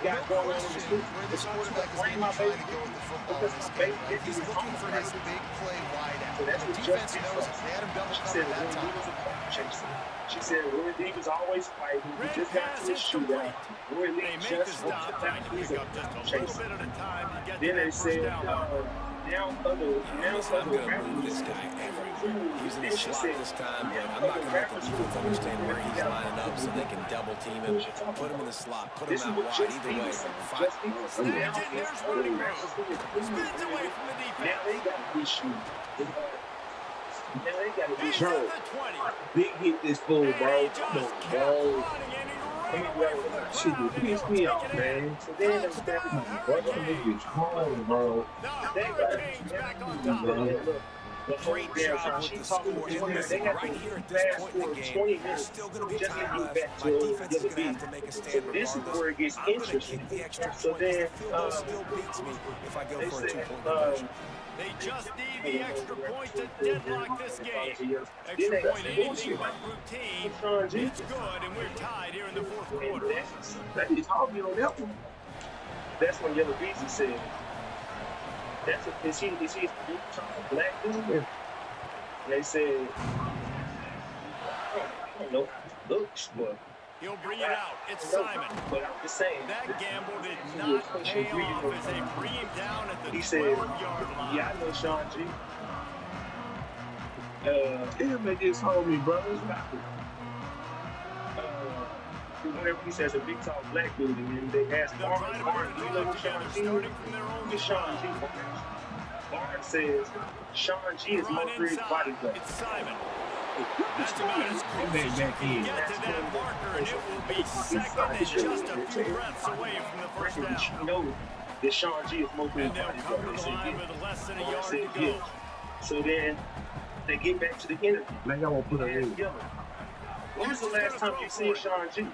Got going on in the street. Where this quarterback is going to be trying to go with the football in this game, right? He's looking for his big play wide out. So that's The what defense Justin knows said. it. They had him double She covered said that Roy time. Lee was a clock chaser. She said Roy Lee was always fighting. He Red just got pass to a is shootout. complete. Roy Lee They make the just stop, walked trying out. to He's pick a up just a clock little chaser. bit at a time to get to Then they that first said, down marker. now other Listen, I'm going to rappers. move this guy everywhere. He's in the Then she slot said, this time, but now I'm not other going to let the rappers defense will understand where he's Yeah. lining up so they can double team him, put him in the slot, put him This is out what wide. Just Either B way, was saying. fight. Just B was saying. Now Snatch it, it's there's other running rappers who are Spins away from the defense. Now they got to be shooting. Now they got to be He's shooting. at the 20. Big hit this fool, And bro. he Come just on, kept bro. running, and he ran away from the Shit, crowd, you and pissed he'll me take off, it in. man. So then Touchdown, Bro, that Hurricanes. nigga's home, bro. The Hurricanes back on top. Look, Great job with the score. And listen, right here at this point in the game, there's still going to be time left. My defense is going to have to make a stand regardless. This is where it gets I'm going to interesting. kick the extra So point because then, the field goal still beats me if I go for a 2-point conversion. They just need the extra point to deadlock this game. Extra point, anything but routine. It's good, and we're tied here in the fourth quarter. It's hard on that one. That's when Yellow Beezy said, is he a black dude? And they said, I don't know, looks, but He'll bring it out. It's Simon. But I'm just saying. That gamble did not pay off as they bring him down at the 12-yard line. Yeah, I know Sean G. Damn, they just hold me, brothers. Whenever he says a big tall black dude, and then they ask They'll try to Barnes, put you a know drive who Sean together, G starting from their own is? Sean G. Barnes says Sean G is Run Mokri's inside. bodyguard. It's Simon. That's about as close as you can get to that marker, and it will be second and just a few breaths away from the first down. You know that Sean G is Mokri's And they'll come bodyguard. to the line with less than a Barnes yard said to go. yes. So then they get back to the interview. Man, y'all won't put her in. And Yellow, when was the last time you seen Sean G? He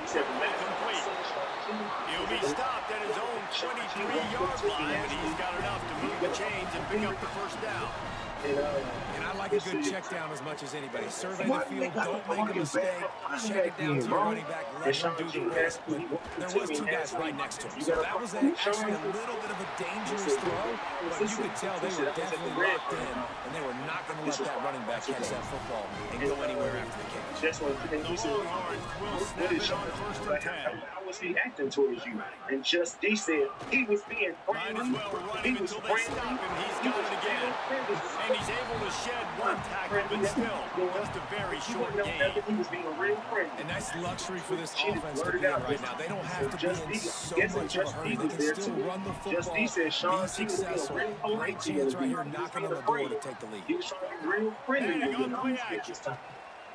said the last time I seen Sean G. He'll be stopped at his own 23-yard line, but he's got enough to move the chains and pick up the first down. And I like a good check down as much as anybody. Survey the field, don't make a mistake. Check it down to your running back, let him do the rest. But there was two guys right next to him. So that was actually a little bit of a dangerous throw, but you could tell they were definitely locked in, and they were not going to let that running back catch that football and go anywhere after the catch. That's what he said. What is Sean like? How was he acting towards you? And Just D said he was being Might as well run him until they stop him. He's got it again. And he's able to shed one tackle, but still, just a very short game. He was being real friendly. And that's luxury for this offense to be in right now. They don't have to be in so much of a hurry. They can still run the football, be successful. Great chance right here knocking on the door to take the lead. He was trying to be real friendly. And on play action.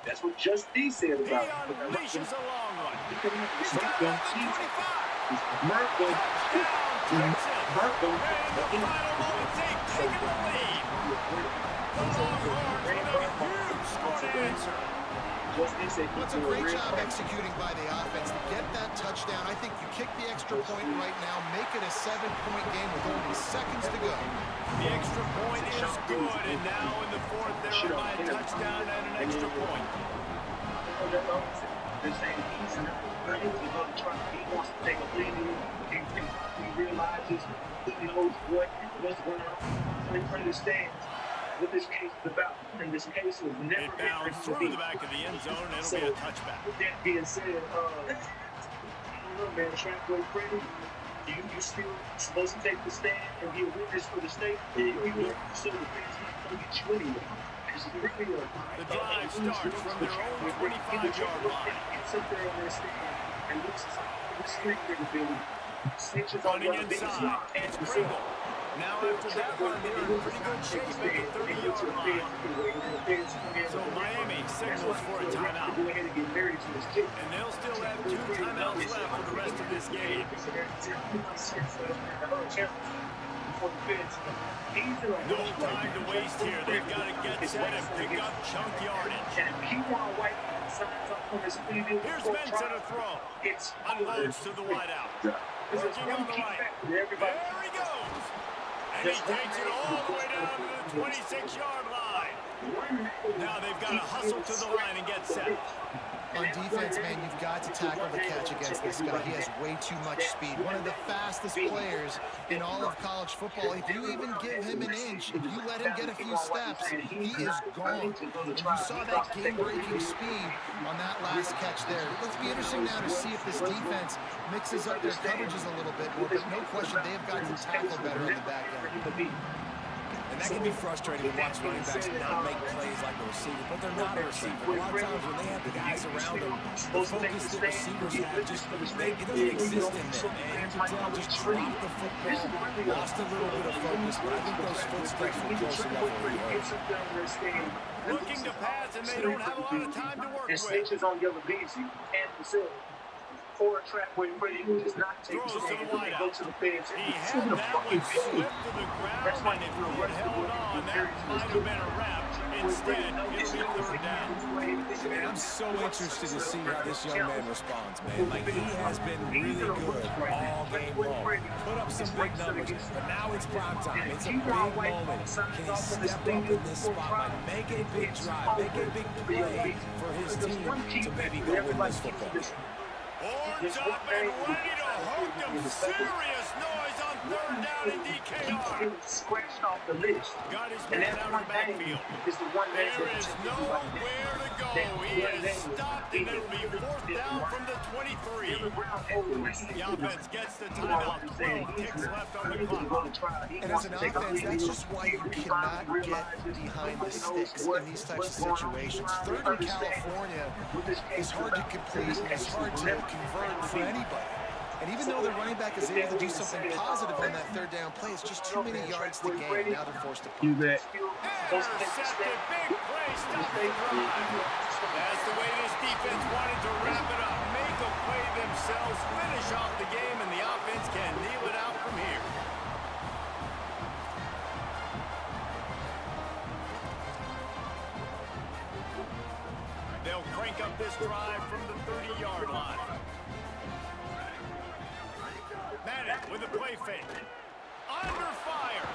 That's what Just D said He about it. unleashes a long one. He's He's got it at the 25. Marco. Down, takes it. Marco. And the final moments, they've taken the lead. The Longhorns with a huge score to answer. Just D said Well, it's a great job executing by the offense to get that touchdown. I think you kick the extra point right now, make it a 7-point game with only seconds to go. The extra point is good, and now in the fourth, they're by a touchdown and an extra point. They're saying he's not ready to go to try. He wants to take a lead. He realizes he knows what's going on. So he understands what this case is about. And this case was never It bounced through the back of the end zone, and it'll be a touchback. With that being said, I don't know, man. Trying to go crazy. You still supposed to take the stand and be a witness for the state? You still the fans not going to get you anyway. The drive starts from their own 25-yard line. Sit there on their stand and looks snitches on Running inside, it's Pringle. Now after that one, they're in pretty good shape at the 30-yard line. So Miami signals for a timeout. And they'll still have 2 timeouts left for the rest of this game. No time to waste here. They've got to get set and pick up chunk yardage. Here's Benson to throw. Unloads to the wideout. Working on the right. There he goes. And he takes it all the way down to the 26-yard line. Now they've got to hustle to the line and get set. On defense, man, you've got to tackle the catch against this guy. He has way too much speed. One of the fastest players in all of college football. If you even give him an inch, if you let him get a few steps, he is gone. And you saw that game-breaking speed on that last catch there. Let's be interesting now to see if this defense mixes up their coverages a little bit more. But no question, they have got to tackle better in the back end. And that can be frustrating to watch running backs not make plays like a receiver, but they're not a receiver. A lot of times when they have the guys around them, the focus that receivers have, it doesn't exist in them. And Patel just dropped the football, lost a little bit of focus, but I think those footsteps were close enough where he hurt. Looking to pass, and they don't have a lot of time to work with. Snitches on Yellow Beezy and Brazil. for a trap where you just not take Throws to the and wideout. go to the fence. He had that one slip to the ground, That's why and if you he had held on, that might have been a wrap. Instead, it'll be third down. And I'm so interested to see how this young man responds, man. Like, he has been really good all game long. Put up some big numbers, but now it's prime time. It's a big moment. Can he step up in this spot, like, make a big drive, make a big play for his team to maybe go win this football game? Horns up and ready to hook them. Serious noise on third down in DKR. Scratched off the list. Got his man out of the backfield. There is nowhere to go. He has stopped, and it'll be fourth down from the 23. The offense gets the timeout. 12 ticks left on the clock. And as an offense, that's just why you cannot get behind the sticks in these types of situations. Third in California is hard to complete and it's hard to convert for anybody. And even though the running back is able to do something positive on that third down play, it's just too many yards to gain. Now they're forced to punt. Intercepted. Big play. Stop the drive. That's the way this defense wanted to wrap it up. Make a play themselves, finish off the game, and the offense can kneel it out from here. They'll crank up this drive from the 30-yard line. Manning with a play fake. Under fire.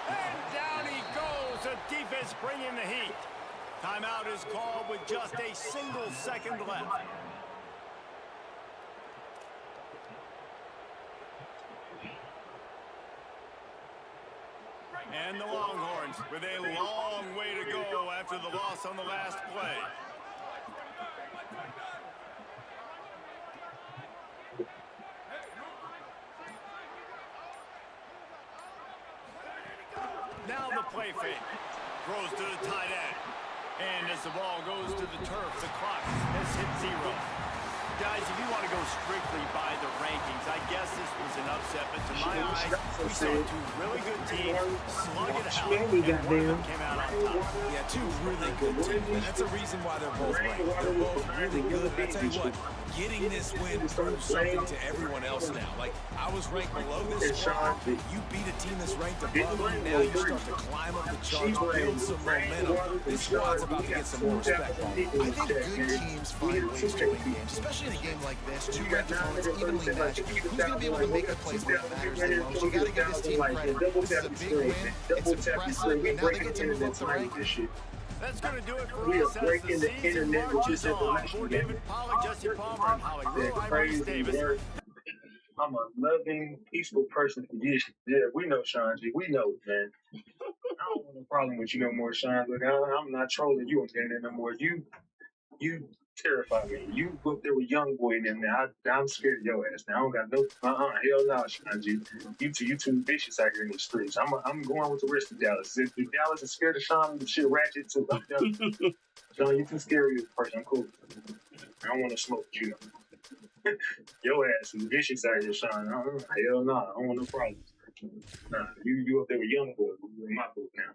And down he goes. The defense bringing the heat. Timeout is called with just a single second left. And the Longhorns with a long way to go after the loss on the last play. Now the play fake. Throws to the tight end. And as the ball goes to the turf, the clock has hit 0. Guys, if you want to go strictly by the rankings, I guess this was an upset, but to my eyes, we saw two really good teams slug it out, and one of them came out on top. Yeah, two really good teams, and that's a reason why they're both ranked. They're both really good. I tell you what, getting this win proves something to everyone else now. Like, I was ranked below this squad. You beat a team that's ranked above you. Now you start to climb up the charts, build some momentum. This squad's about to get some more respect. I think good teams find ways to win games, especially in a game like this. Two ranked opponents evenly matched. Who's going to be able to make the plays where it matters the most? You got to give this team credit. This is a big win. It's impressive, and now they get to move up the ranking. That's going to do it for us as the season marches on. For David Pollack, Jesse Palmer, and Hollywood, I'm Reese Davis. I'm a loving, peaceful person for you. Yeah, we know, Sean G. We know, man. I don't want no problem with you no more, Sean. Look, I'm not trolling you on the internet no more. You terrify me. You up there with young boy in them now. I'm scared of your ass now. I don't got no hell no, Sean G. You too vicious out here in the streets. I'm going with the rest of Dallas. If Dallas is scared of Sean, the shit ratchet too. Sean, you too scary as a person. I'm cool. I don't want to smoke with you. Your ass is vicious out here, Sean. Hell no, I don't want no problems. Nah, you up there with young boy. You're in my book now.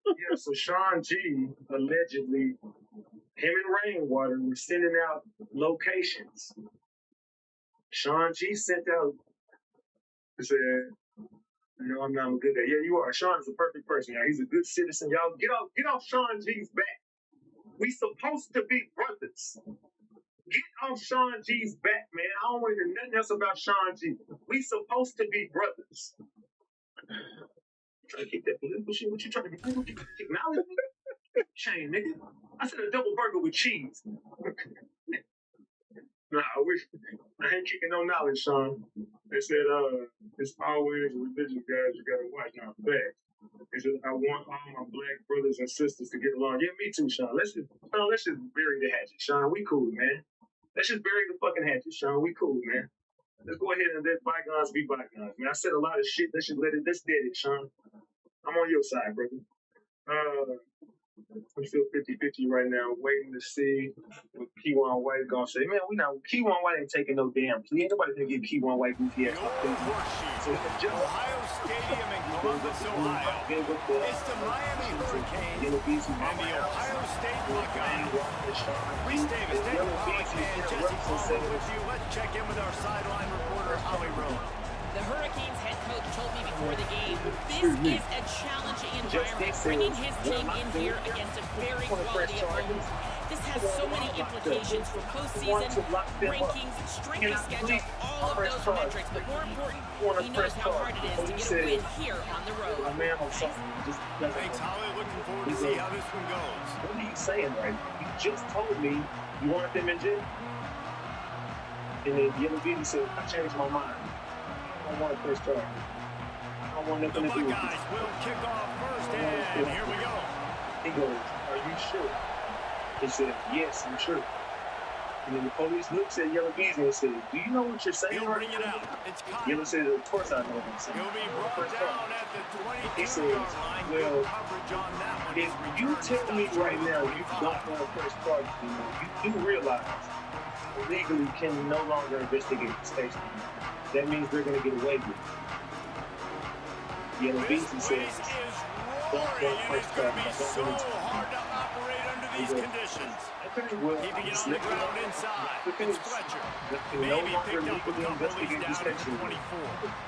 Yeah, so Sean G allegedly, him and Rainwater were sending out locations. Sean G sent out, he said, no, I'm not a good guy. Yeah, you are. Sean is a perfect person. Y'all. He's a good citizen. Y'all get off Sean G's back. We supposed to be brothers. Get off Sean G's back, man. I don't want to hear nothing else about Sean G. We supposed to be brothers. Trying to keep that political shit. What you trying to do? Acknowledge me? Shame, nigga. I said a double burger with cheese. Nah, I ain't kicking no knowledge, Sean. They said, it's always religious guys you gotta watch now. Facts. They said, I want all my black brothers and sisters to get along. Yeah, me too, Sean. Let's just bury the hatchet, Sean. We cool, man. Let's just bury the fucking hatchet, Sean. We cool, man. Let's go ahead and let bygones be bygones, man. I said a lot of shit. Let's dead it, Sean. I'm on your side, brother. We still 50-50 right now, waiting to see what Keywan White is gonna say. Man, Keywan White ain't taking no damn plea. Ain't nobody gonna give Keywan White goofy ass. So Ohio Stadium in Columbus, Ohio. It's the Miami Hurricanes and the Ohio State Buckeyes. Reese Davis, David Pollack, and Jesse Palmer with you. Let's check in with our sideline reporter, Holly Rowe. The Hurricanes head coach told me before the game, this is a challenging environment, bringing his team in here against a very quality opponent. This has so many implications for postseason, rankings, strength of schedule, all of those metrics. But more important, he knows how hard it is to get a win here on the road. Thanks, Holly. Looking forward to see how this one goes. What are you saying right now? You just told me you wanted them in jail. And then Yellow Beaver said, I changed my mind. I don't want a first charge. I don't want nothing to do with this. The Buckeyes will kick off first, and here we go. He goes, are you sure? He said, yes, I'm sure. And then the police looks at Yellow Beaver and said, do you know what you're saying? He'll bring it out. It's caught. Yellow said, of course I know what I'm saying. He'll be brought down at the 22-yard line. Well, Coverage on that one. if you tell me right now you don't want a first charge, you do realize legally can no longer investigate the station. That means they're going to get away with it. Yellow Beasley says, don't want first charge. It's going to be so hard to operate under these conditions. Well, keeping it on the ground inside. It's Fletcher. Maybe picked up a couple of these down at 24.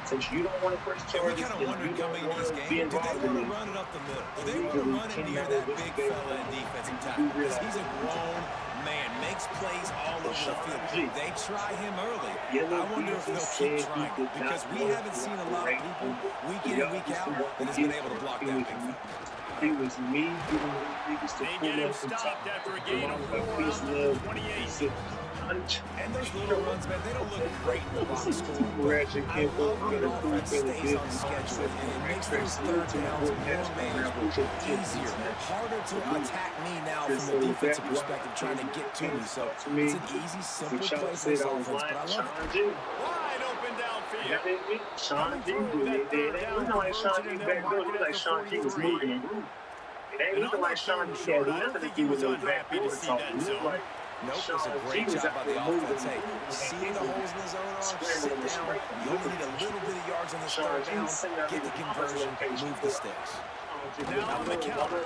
Since you don't want to first charge, we kind of wondered coming into this game, do they want to run it up the middle? Do they want to run it near that big fella in defensive tackle? Because he's a grown man, makes plays all over the field. They try him early. I wonder if they'll keep trying it, because we haven't seen a lot of people week in and week out that has been able to block that big fella. It was me giving the niggas to pull up and stopped after a gain of 4 on 28. And those little runs, man, they don't look great in the box score. I love when an offense stays on schedule and it makes those third downs more manageable, easier, harder to attack me now from a defensive perspective, trying to get to me. So it's an easy, simple play for this offense, but I love it. Wide open downfield. Sean G did it. It ain't looking like Sean G back there. It looked like Sean G was moving and grooving. It ain't looking like Sean G had nothing to do with those back door talk. It looked like nope, it's a great job by the offense. Hey, seeing the holes in the zone arm, sit down. You only need a little bit of yards on this third down, get the conversion, move the sticks. Now on the counter.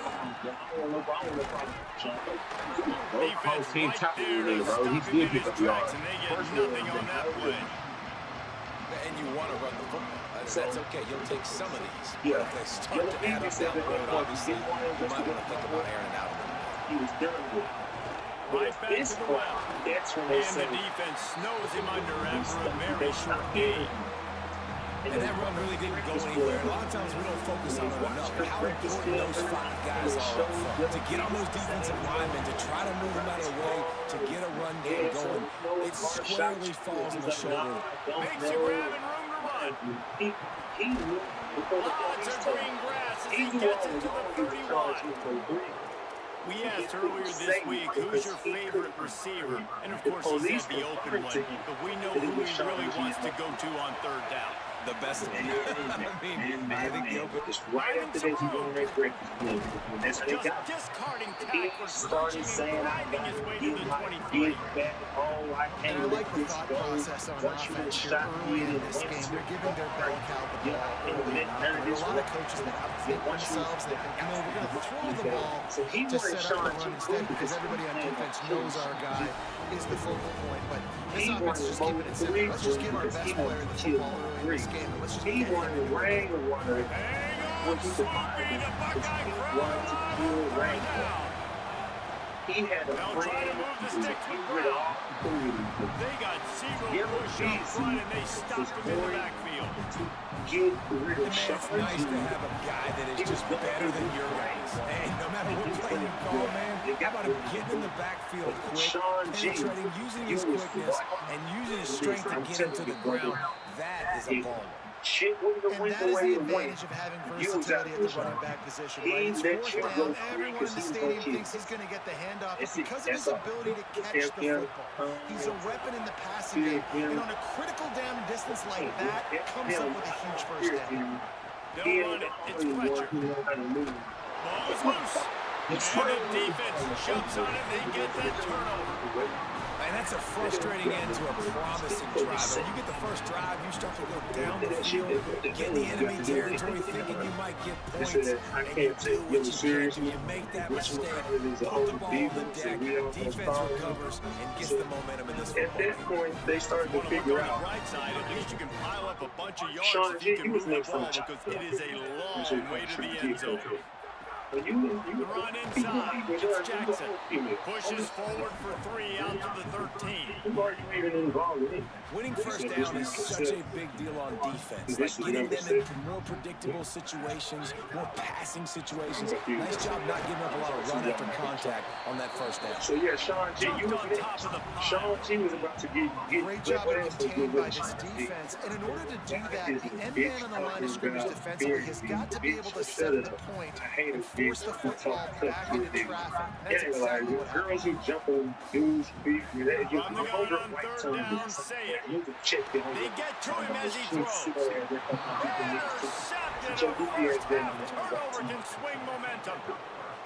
Whole team tackling him, bro. He's good with the yards. And they get nothing on that play. And you want to run the football. That's okay. You'll take some of these. Yeah. But if they start to add up that road, obviously, you might want to think about airing it out a little bit. He was done with. Right back This to the point, well. that's when they And say the defense snows him under after a very short gain. And that run really didn't go anywhere. A lot of times we don't focus on it enough. But how important those 5 guys are up front. To get on those defensive linemen, to try to move them out of the way, to get a run game going, it squarely falls on the shoulder. Makes a grab and room to run. He knew before the Lots of police green grass as he he gets it to the 31. We asked earlier this week, who's your favorite receiver? And of course he said the open one, but we know who he really wants to go to on third down. The best one. I think the open is right after this, he's going to make breakfast. That's how they got Discarding He tackles, started saying, I got his way to to get the my 23. get back. Oh, I And can't I like let the this thought go. process on Once you offense here shot early me in this game. They're giving their bell cow the ball early enough. There are a lot of coaches that outthink themselves. They think, we're going to throw the ball So he to wanted set up Sean the run G instead because everybody on defense knows our guy is the focal point. But this offense is just keeping it simple. Let's just give our best player the football early in this game. Let's just He get it. wanted rain or water. Hang on, Sloopy, the Buckeye crowd. He had a They'll plan try to move the to sticks get with rid of Brown. all the They got zero Yellow push up Beasley front and they stopped him in the backfield. to get rid And of man, it's nice to have a guy that is just better than your guys. And no matter what play you call, man, how about him getting in the backfield quick, penetrating, using his quickness, and using his strength to get him to the ground. That is a baller. Shit with the And wind that is away the the wind. advantage of having You was versatility out at the there. running back position. He Right? It's let fourth you down. go free Everyone in because the he was stadium gonna thinks he's going to get the handoff. That's But it. because of his That's all. ability to catch the football, he's a weapon in the passing game. And on a critical down distance like that, comes up with a huge first down. They'll run it. It's Fletcher. He know how to move. Ball is loose. And the defense jumps on it. They get that turnover. And that's a frustrating end to a promising drive. When you get the first drive, you start to go down the field, get in the enemy territory, thinking you might get points, and you do what you can do. You make that mistake, put the ball on the deck, defense recovers, and gets the momentum in this football. At that point, they started to figure out. Right side, at least you can pile up a bunch of yards Sean if you G, can move the ball, next because it is a long way to the end zone. You run inside. It's Jackson. Pushes forward for 3 out to the 13. Winning first down is such a big deal on defense. Like getting them into more predictable situations, more passing situations. Nice job not giving up a lot of run after contact on that first down. So yeah, Sean G, Sean G was about to get great job contained by this defense. And in order to do that, the end man on the line of scrimmage defensively has got to be able to set the point and force the football back into traffic. That's exactly what happened. Girls who jump on dudes' feet, On the gun on third down, say it. They get to him as he throws. Intercepted. First half turnover can swing momentum.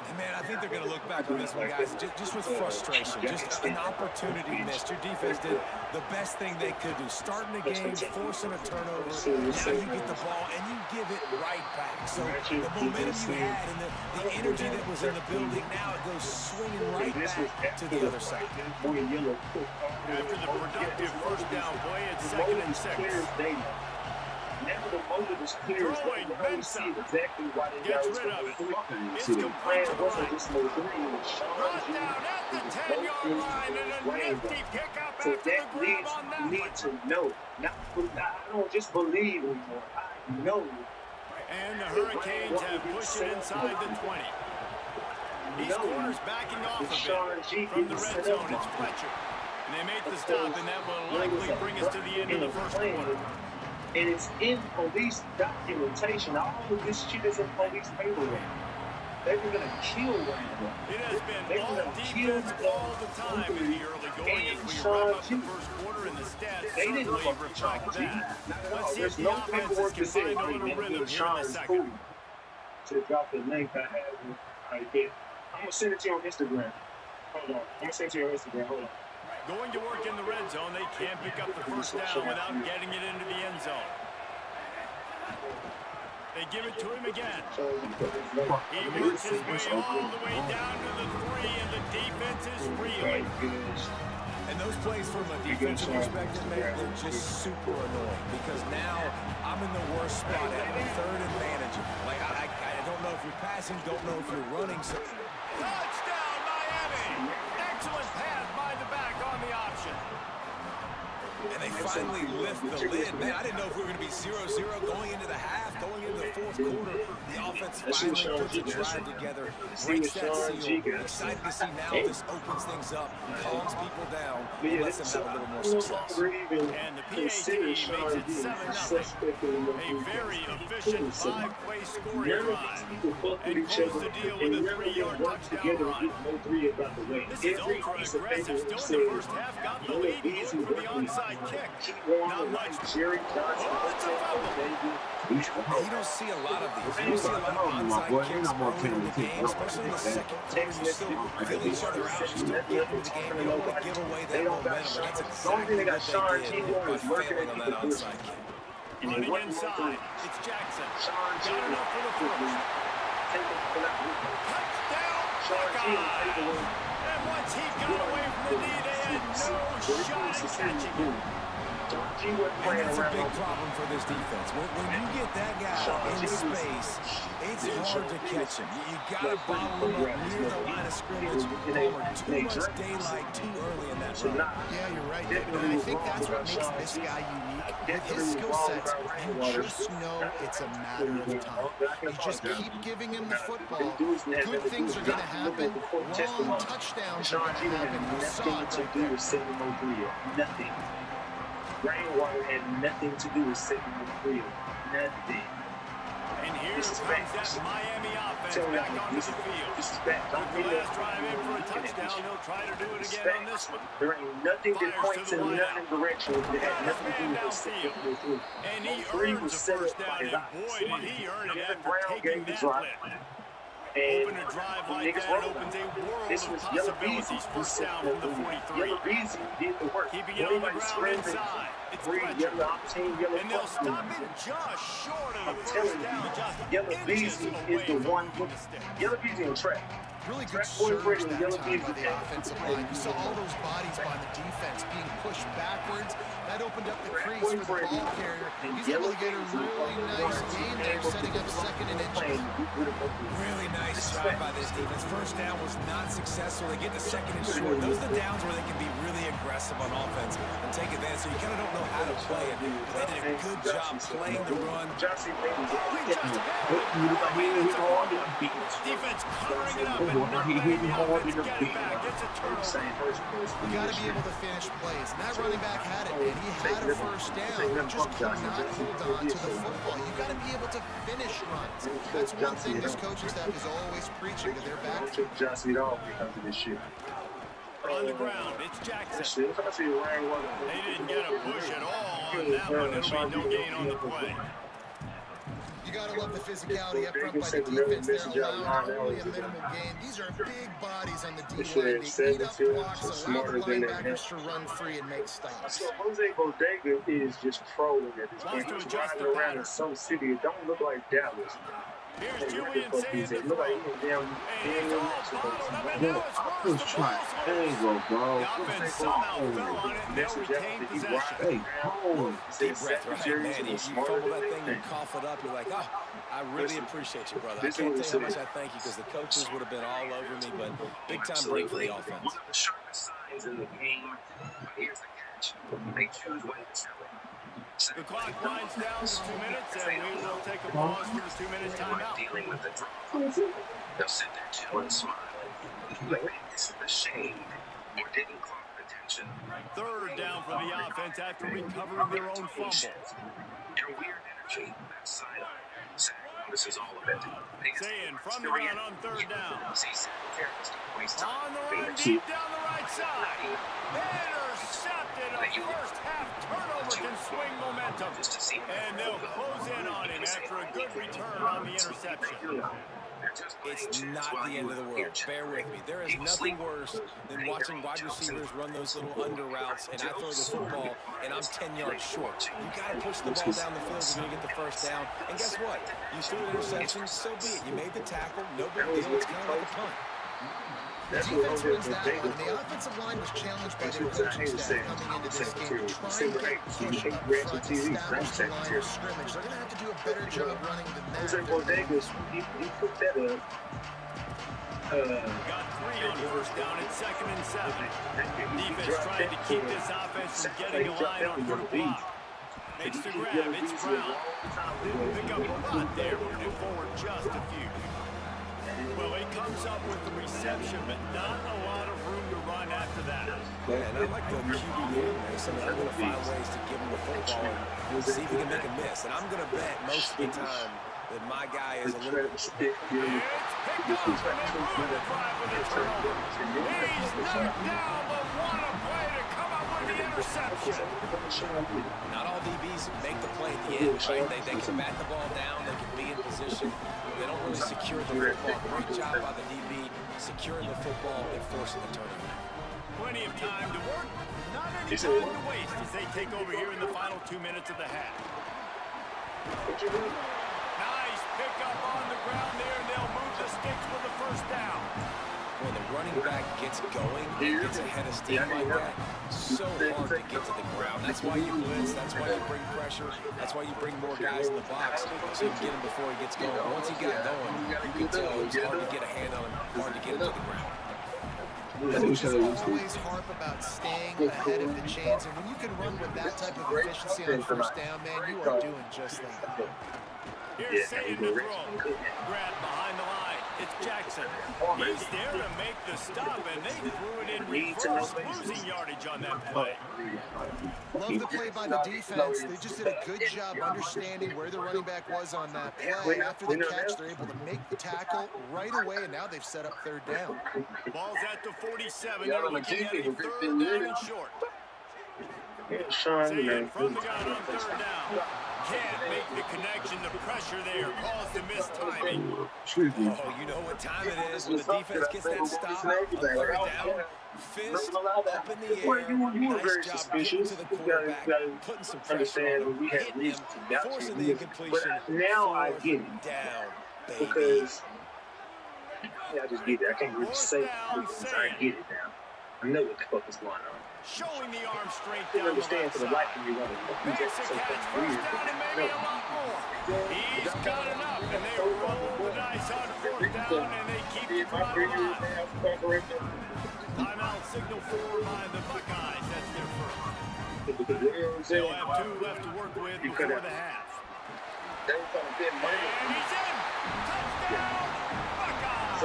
And man, I think they're going to look back on this one, guys, just with frustration, just an opportunity missed. Your defense did the best thing they could do, starting the game, forcing a turnover. Now you get the ball, and you give it right back. So the momentum you had and the energy that was in the building, now it goes swinging right back to the other side. After the productive first down play, it's 2nd and 6. Never the motive is clear. Throwing Mensah. Exactly why they Gets rid of it. It's complete to the right. Brought down at the 10-yard line and a nifty pickup So after the that grab on that need one. to know. I don't just believe anymore. I know. And the Hurricanes have pushed it inside the 20. These corners backing off a bit from the red zone. It's Fletcher. And they make the stop, and that will likely bring us to the end of the first quarter. And it's in police documentation. All of this shit is in police paperwork. They were going to kill Randall. It has been all defense all the time in the early going as we wrap up the first quarter, and the stats certainly reflect that. Let's see if the offenses can find a little rhythm here in the second. To drop the link I have right there. I'm going to send it to you on Instagram. Hold on. I'm going to send it to you on Instagram. Hold on. Going to work in the red zone, they can't pick up the first down without getting it into the end zone. They give it to him again. He works his way all the way down to the 3, and the defense is reeling. And those plays from a defensive perspective, man, they're just super annoying because now I'm in the worst spot at 3rd and managing. Like, I don't know if you're passing, don't know if you're running. So Touchdown, Miami! Excellent pass by the back on the option. And they finally lift the lid. Man, I didn't know if we were going to be 0-0 going into the half, going into the fourth quarter. The offense finally puts a drive together, breaks that seal. Excited to see now this opens things up, calms people down, and lets them have a little more success. And the PAT makes it 7-0. A very efficient 5-play scoring drive. And close the deal with a 3-yard touchdown run. This is ultra-aggressive. Still in the first half, got the lead, moved for the onside kick. Not much. Oh, it's a fumble. You don't see a lot of these. You don't see a lot of onside kicks early in the game, especially in the second quarter. You still feel each other out. You still get into the game. You don't want to give away that momentum. But that's exactly what they did by failing on that onside kick. Running inside, it's Jackson. Got enough for the first. Touchdown, Buckeye! And once he got away from the knee, they had no shot at catching him. And that's a big problem for this defense. When you get that guy in space, it's hard to catch him. You got to bottle him up near the line of scrimmage. Too much daylight too early in that run. Yeah, you're right, David. And I think that's what makes this guy unique. With his skill sets, you just know it's a matter of time. You just keep giving him the football. Good things are going to happen. Long touchdowns are going to happen. You saw it right there. Nothing. Rainwater had nothing to do with setting the field. Nothing. And here comes that Miami offense back onto the field. This is back. With the last drive in for a touchdown, they'll try to do it again on this one. There ain't nothing that points in nothing direction that had nothing to do with setting the field. And he earns the first down, and boy, did he earn it after taking that flip. And Open a drive like niggas that roll. opens a world This of was Yellow Beezy. possibilities. First down from the 43. Yellow Beezy did the work. Keeping it on the ground inside. It's Fletcher. Yellow team, Yellow And they'll stop it just short of I'm the telling first down. you, Just Yellow inches Beezy away is the from one. the stick. Yellow Beezy on track. Really good Track point surge break and that Yellow time Beezy by the offensive line. You saw all those bodies by the defense being pushed backwards. That opened up the crease for the ball carrier. He's able to get a really nice gain there, setting up second and inches. Really nice job by this defense. First down was not successful. They get the second and short. Those are the downs where they can be really aggressive on offense and take advantage. So you kind of don't know how to play it. But they did a good job playing the run. Defense covering it up and not letting the offense get it back. Gets a turnover. You got to be able to finish plays. And that running back had it, man. He had a first down. He just could not hold on to the football. You got to be able to finish runs. That's one thing this coaching staff is always preaching to their back. On the ground, it's Jackson. They didn't get a push at all on that one. It'll be no gain on the play. You got to love the physicality up front by the defense. They're allowing only a minimal gain. These are big bodies on the D-line. They eat up blocks, allow the linebackers to run free and make stops. So Jose Bodega is just trolling at this point. He's driving around in some city. It don't look like Dallas. Here's Julian saying the It look throw. like he's down And in he's all Mexico. bottled up, and now it's worse. The ball's There you go, bro. The offense somehow fell on it, and they'll retain possession. Hey, hold. Deep breath, right, man. You fumble that thing, you cough it up, you're like, oh, I really appreciate you, brother. I can't tell you how much I thank you because the coaches would have been all over me, but big time break for the offense. One of the sharpest signs in the game. But here's the catch. They choose when to sell it. The clock winds down to 2 minutes, and we will take a pause for the 2-minute timeout. Dealing with the drama. They'll sit there too and smile. Like, this is a shame. Or didn't call attention. Third down for the offense after recovering their own fumble. Their weird energy, that sideline. This is all of it. Saying from the ground on third down. See, waste time. On the run, deep down the right side. Intercepted. A first half turnover can swing momentum. And they'll close in on him after a good return on the interception. It's not the end of the world. Bear with me. There is nothing worse than watching wide receivers run those little under routes, and I throw the football, and I'm 10 yards short. You got to push the ball down the field if you're going to get the first down. And guess what? You threw an interception, so be it. You made the tackle, no big deal. It's kind of like a punt. The defense wins that one. The offensive line was challenged by their coaching staff coming into this game, trying to push up front, establish the line of scrimmage. They're going to have to do a better job running than that. Jose Bodega, he put that up. Got 3 on first down at 2nd and 7. Defense trying to keep this offense from getting a line on third block. Makes the grab, it's Brown. Didn't pick up a lot there, moved it forward just a few. Well, he comes up with the reception, but not a lot of room to run after that. Yeah, and I like the QB game, man. So I'm going to find ways to give him the football and see if he can make a miss. And I'm going to bet most of the time that my guy is a little bit... It's picked up and they ruin the drive with a turnover. He's knocked down, but what a play to come up with the interception. Not all DBs make the play at the end, right? They can bat the ball down, they can be in position. They don't really secure the football. Great job by the DB securing the football and forcing the turnover. Plenty of time to work, not any time to waste as they take over here in the final 2 minutes of the half. Nice pickup on the ground there, and they'll move the sticks for the first down. When the running back gets going, gets ahead of steam like that, so hard to get to the ground. That's why you blitz, that's why you bring pressure, that's why you bring more guys in the box so you can get him before he gets going. Once he got going, you can tell it's hard to get a hand on him, hard to get him to the ground. Coaches always harp about staying ahead of the chains, and when you can run with that type of efficiency on first down, man, you are doing just that. Here's Saying to throw. Grab behind the line. It's Jackson. He's there to make the stop, and they threw it in reverse, losing yardage on that play. Love the play by the defense. They just did a good job understanding where the running back was on that play. After the catch, they're able to make the tackle right away, and now they've set up third down. Ball's at the 47. They're looking at a third down and short. Saying from the gun on third down. can't make the connection. The pressure there caused the missed timing. Oh, you know what time it is when the defense gets that stop. A third down, fist up in the air. Nice job getting to the quarterback, putting some pressure on him, hitting him, forcing the incompletion. Now I get it. Down, baby. Because I just get it. I can't really say it. I get it now. I know what the fuck is going on. Showing the arm straight I down the understand left for the side. life of me why the Makes a catch, first down and maybe a lot more. He's got enough, and they roll the dice on fourth down, and they keep the drive alive. Timeout signal for by the Buckeyes. That's their first. They'll have 2 left to work with before the half. And he's in. Touchdown, Buckeyes.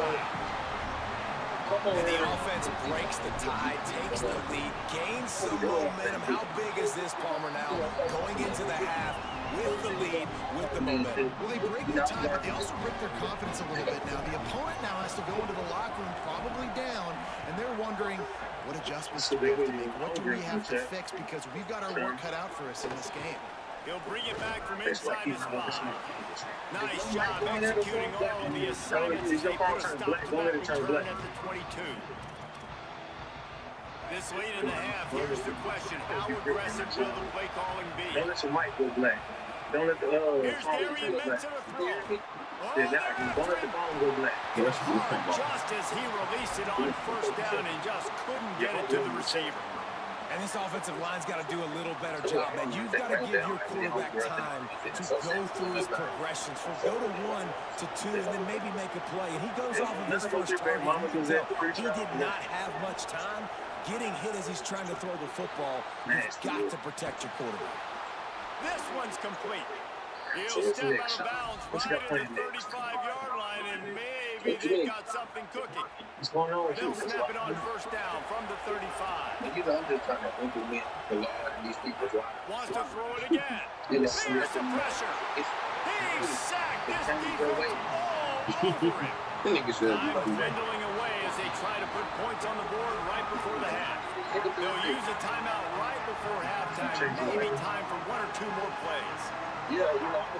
And the offense breaks the tie, takes the lead, gains some momentum. How big is this, Palmer, now? Going into the half with the lead, with the momentum. Well, they break the tie, but they also break their confidence a little bit now. The opponent now has to go into the locker room probably down, and they're wondering, what adjustments do we have to make? What do we have to fix? Because we've got our work cut out for us in this game. He'll bring it back from inside his 5. Nice job executing all of the assignments as they put a stop to that return at the 22. This late in the half, here's the question. How aggressive will the play calling be? Don't let your mic go black. Don't let the Here's Darian Mensa to throw. don't let the ball go black. Just as he released it on first down and just couldn't get it to the receiver. And this offensive line's got to do a little better job, man. You've got to give your quarterback time to go through his progressions. From go to 1 to 2 and then maybe make a play. And he goes off of his first target. You can tell he did not have much time getting hit as he's trying to throw the football. You've got to protect your quarterback. This one's complete. He'll step out of bounds right at the 35-yard line, and maybe they've got something cooking. What's going on? They'll snap it on first down from the 35. I'm just trying to implement the law in these people's lives. Wants to throw it again. Here's the pressure. He's sacked. This defense all over him. Time dwindling away as they try to put points on the board right before the half. They'll use a timeout right before halftime. Maybe time for 1 or 2 more plays. Yeah,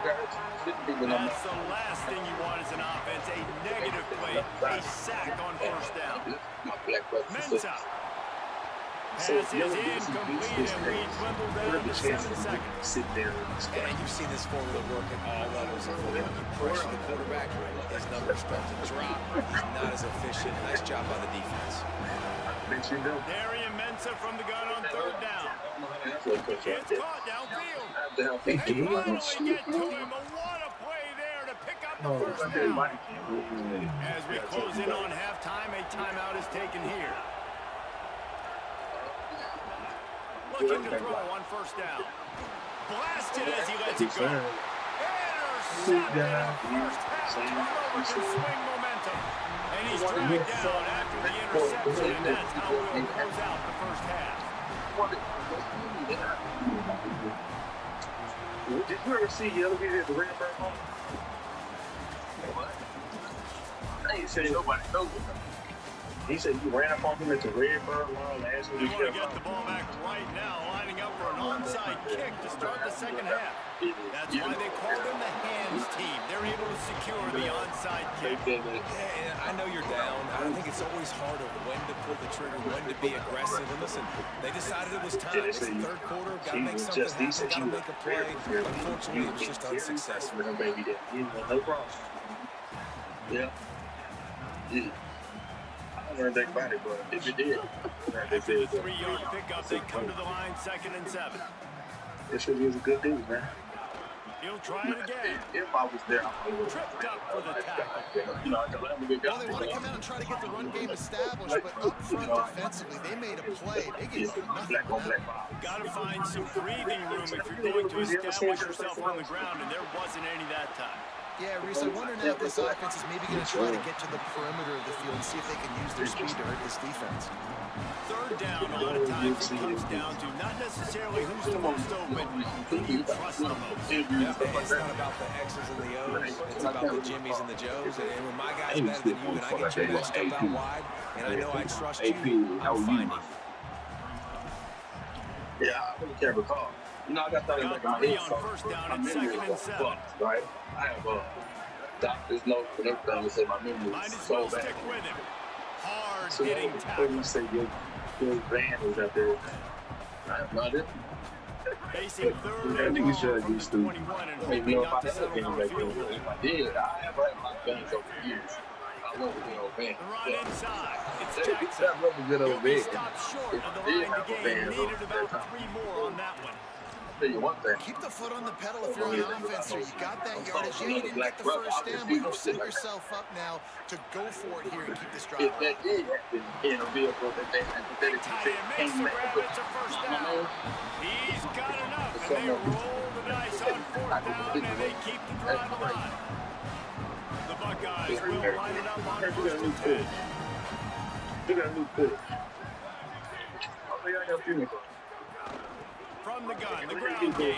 That's the last thing you want as an offense, a negative play, a sack on first down. Mensa. Pass is incomplete, and we dwindle down to 7 seconds. Sit there. And you've seen this formula work at all levels of football. You pressure the quarterback, his numbers start to drop. He's not as efficient. Nice job by the defense. Darian Mensa from the gun on third down. It's caught downfield. They finally get to him. What a play there to pick up the first down. As we close in on halftime, a timeout is taken here. Looking to throw on first down. Blasted as he lets it go. Intercepted in first half. Turnover can swing momentum. And he's dragged down after the interception, and that's how we'll close out the first half. Did you ever see the other video at the Redbird Hall? I ain't said nobody knows it. He said you ran up on him at the Redbird Hall last week. They want to get the ball back right now, lining up for an onside kick to start the second half. That's why they call them the hands team. They're able to secure the onside kick. Yeah, I know you're down. I think it's always harder when to pull the trigger, when to be aggressive. And listen, they decided it was time. It's the third quarter. Got to make something happen. Got to make a play. Unfortunately, it was just unsuccessful. No problem. Yeah. I don't think about it, but if you did, After the 3-yard pickup, they come to the line 2nd and 7. this should be a good dude, man. He'll try it again. If I was there, I would Tripped up for the tackle. Well, they want to come out and try to get the run game established, but up front defensively, they made a play. They gave up nothing on that. Got to find some breathing room if you're going to establish yourself on the ground, and there wasn't any that time. Yeah, Reese, I wonder now if this offense is maybe going to try to get to the perimeter of the field and see if they can use their speed to hurt this defense. Third down, a lot of times it comes down to not necessarily who's the most open, who you trust the most. Yeah, it's not about the X's and the O's. It's about the Jimmies and the Joes. And when my guy's better than you, and I get you to step out wide, and I know I trust you, I'm finding. Yeah, I really can't recall. You know, I got started Got back in my three head, on so first down my and memory second is and so 7. fucked, right? I have doctor's notes and everything that say my memory Might is as so well bad. stick with him. Hard So hitting you tackle. say your van was out there. I have no idea. Facing third That and nigga long should from the used to. 21 and Maybe hoping if I not to had settle been for a back field then, goal. if I did, I have had my fans over the years. I love a good old band. The run inside. It's That Jackson. was a good He'll old be band. stopped short If of the you did line to have a gain. band Needed over about that 3 more on that one. Tell you one thing. Keep the foot on the pedal if you're on offense here. You got that yardage. Yeah, you didn't get the first down, but you've set yourself up now to go for it here and keep this drive If alive. that did happen in a vehicle that they Big hypothetically tight said end makes came the back grab. with, It's a first my down. man, He's got enough, It's and they something. roll the dice on fourth down, and they keep the drive alive. The Buckeyes will line it up on first and 10. They got a new coach. From the gun, the ground game.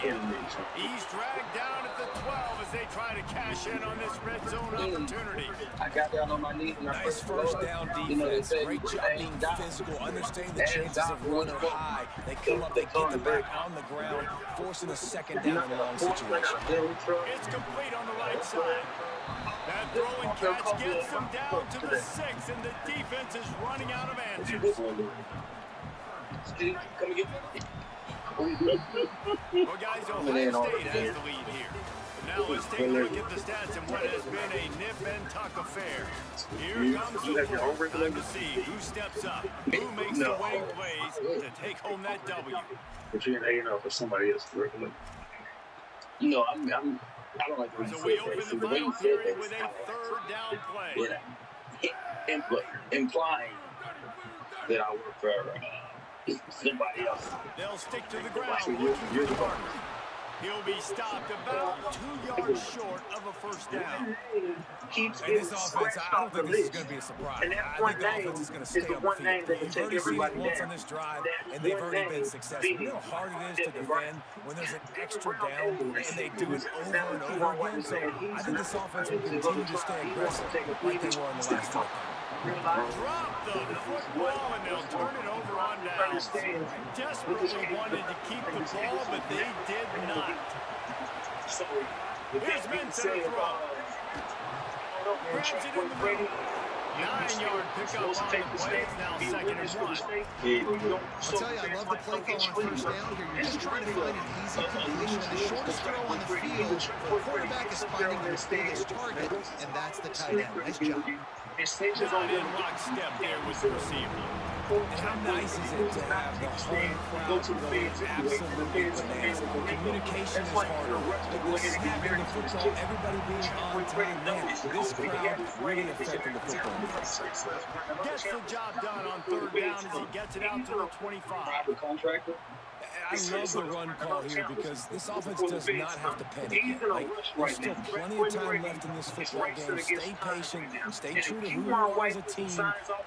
He's dragged down at the 12 as they try to cash in on this red zone opportunity. I got down on my knees and I Nice prayed first the down Lord. You know, they defense. say Great you job ain't being got physical, understanding the That's chances not of running what- high. They come up, they get the back on the ground, forcing a second down in a long situation. It's complete on the right side. That throwing catch gets them down to the 6, and the defense is running out of answers. Come again. Well, guys, Ohio State has the lead here. Now let's take a look at the stats in what has been a nip-and-tuck affair. Here comes the fourth. Time to see who steps up, who makes the winning plays to take home that W. But you're an A&R for somebody else to recommend. You know, I don't like when you So we say open that. See, the the way final you said period that with is a kind of third down play. implying that I work for somebody else. They'll stick to the ground, looking for the marker. He'll be stopped about 2 yards short of a first down. Keeps And this offense, I don't think this is going to be a surprise. And that I one think the offense is going to stay is the on the one name field. that can You've take already seen it everybody once down. on this drive, That and they've one already been name successful. You know how hard it is to defend when there's an extra down, and they do it over and over again. So I think this offense will continue to stay aggressive like they were in the last time. Drop the football, and they'll turn it over on downs. Desperately wanted to keep the ball, but they did not. So, Here's Mensa to throw. Grabs it in the middle. 9-yard pickup on the play. It's now 2nd and 1. I'll tell you, I love the play call on first down here. You're just trying to find an easy completion. And the shortest throw on the field, the quarterback is finding their biggest target, and that's the tight end. Nice job. Not in lockstep there with the receiver. And how nice is it to have the home crowd going absolutely bananas? Communication is harder. The snapping the football, everybody being on time. Man, this crowd really affecting the football. Gets the job done on third down as he gets it out to the 25. Private contractor. I love the run call here because this offense does not have to panic yet. Like, there's still plenty of time left in this football game. Stay patient, stay true to who you are as a team,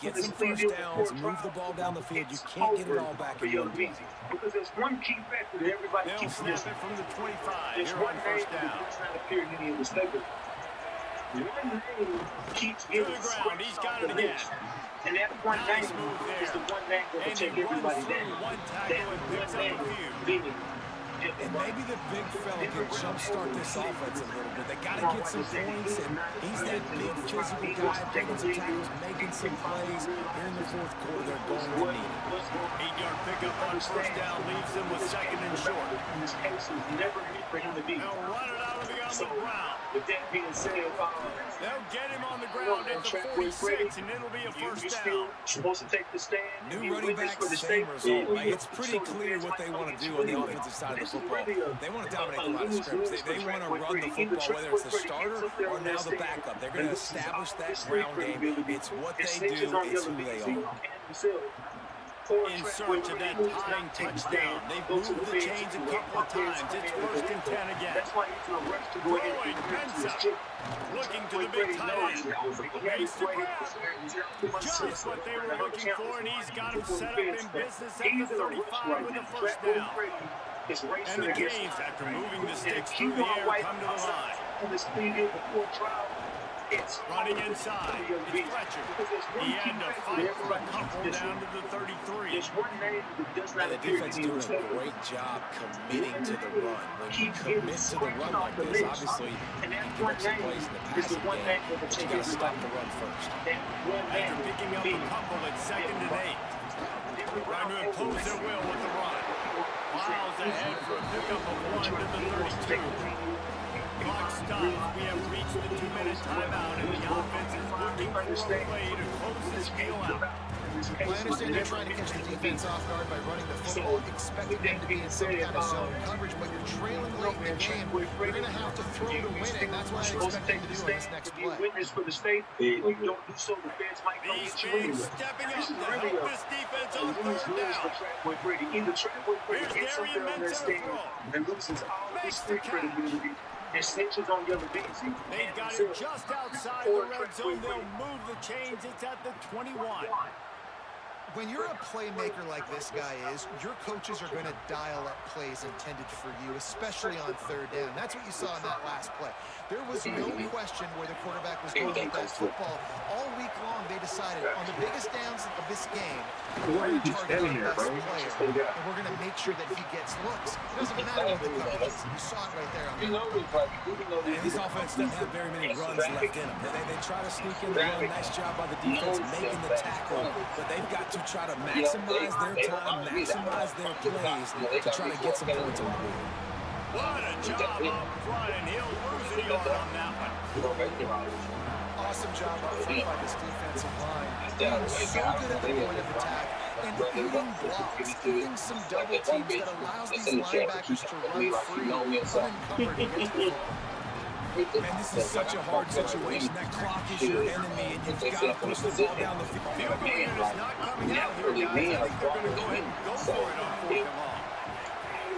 get some first downs, move the ball down the field. You can't get it all back in one play. Because there's one key factor that everybody They'll keeps snap missing. it from the 25 There's here one on name first that down. does not appear in any of the statements. One name keeps To getting the ground, he's got it the again. list. And that one Nice name move there. is the one name that will And take he everybody runs through down. one That tackle and picks one up name a few. beating. And maybe the big fella can jumpstart this offense a little bit. They got to get some points, and he's that big physical guy breaking some tackles, making some plays. Here in the fourth quarter, they're going to need it. 8-yard pickup on first down leaves them with 2nd and short. This case was never meant for him to be. They'll run it out of the on the ground. With that being said, They'll get him on the ground at the 46, and it'll be a you're first still down. supposed to take the stand. New You running witness back, for the same state. result. Like, it's pretty clear what they want to do on the offensive side of the football. They want to dominate a lot of scrimmage. They want to run the football, whether it's the starter or now the backup. They're going to establish that ground game. It's what they do. It's who they are. In search of that tying touchdown. They've moved the chains a couple of times. It's 1st and 10 again. That's why he's in a rush to go ahead Throwing and Mensa. Looking to the big tight end. Makes the grab. Just what they were looking for, and he's got him set up in business at the 35 with a first down. And the Canes, after moving the sticks through the air, come to the line. It's running inside. It's Fletcher. He had to fight for a couple down to the 33. There's one name that does not The appear defense to be doing a great job committing to the run. When you commit to the run like this, obviously, you give up some plays in the passing game, but you got to stop the run first. After picking up a couple at 2nd and 8. Trying to impose their will with the run. Miles ahead for a pickup of 1 to the 32. Clock stops. We have reached the 2-minute timeout, and the offense is looking for a way to close this deal out. Well, I understand they're trying to catch the defense off guard by running the football, expecting them to be in some kind of zone coverage, but you're trailing late in the game. You're going to have to throw to win it. That's what I expect them to do on this next play. Witness for the state. If you don't do so, the fans might come These get you bigs anyway. stepping up to help this defense on 3rd down. Either Trentwood Brady gets Here's something on that Darian stand Menzel and loses all his Makes the street credibility and snitches on Yellow Beansy. They've got it just outside the red zone. They'll move the chains. It's at the 21. When you're a playmaker like this guy is, your coaches are going to dial up plays intended for you, especially on 3rd down. That's what you saw in that last play. There was no question where the quarterback was going with that football. All week long, they decided on the biggest downs of this game, we're going to target our best player, and we're going to make sure that he gets looks. It doesn't matter what the coverage is. You saw it right there on the And this offense doesn't have very many runs left in them. They try to sneak in the run. Nice job by the defense making the tackle, but they've got to try to maximize their time, maximize their plays to try to get some points on the board. What a job up front, and he'll lose a yard on that one. awesome job up front by this defensive line. Being so good at the point of attack and eating blocks, eating some double teams that allows these linebackers to run free, unencumbered, and get to the ball. Man, this is such a hard situation. That clock is your enemy, and you've got to push the ball down the field. Field goal unit is not coming out here, guys. I think they're going to go ahead and go for it on 4th and long.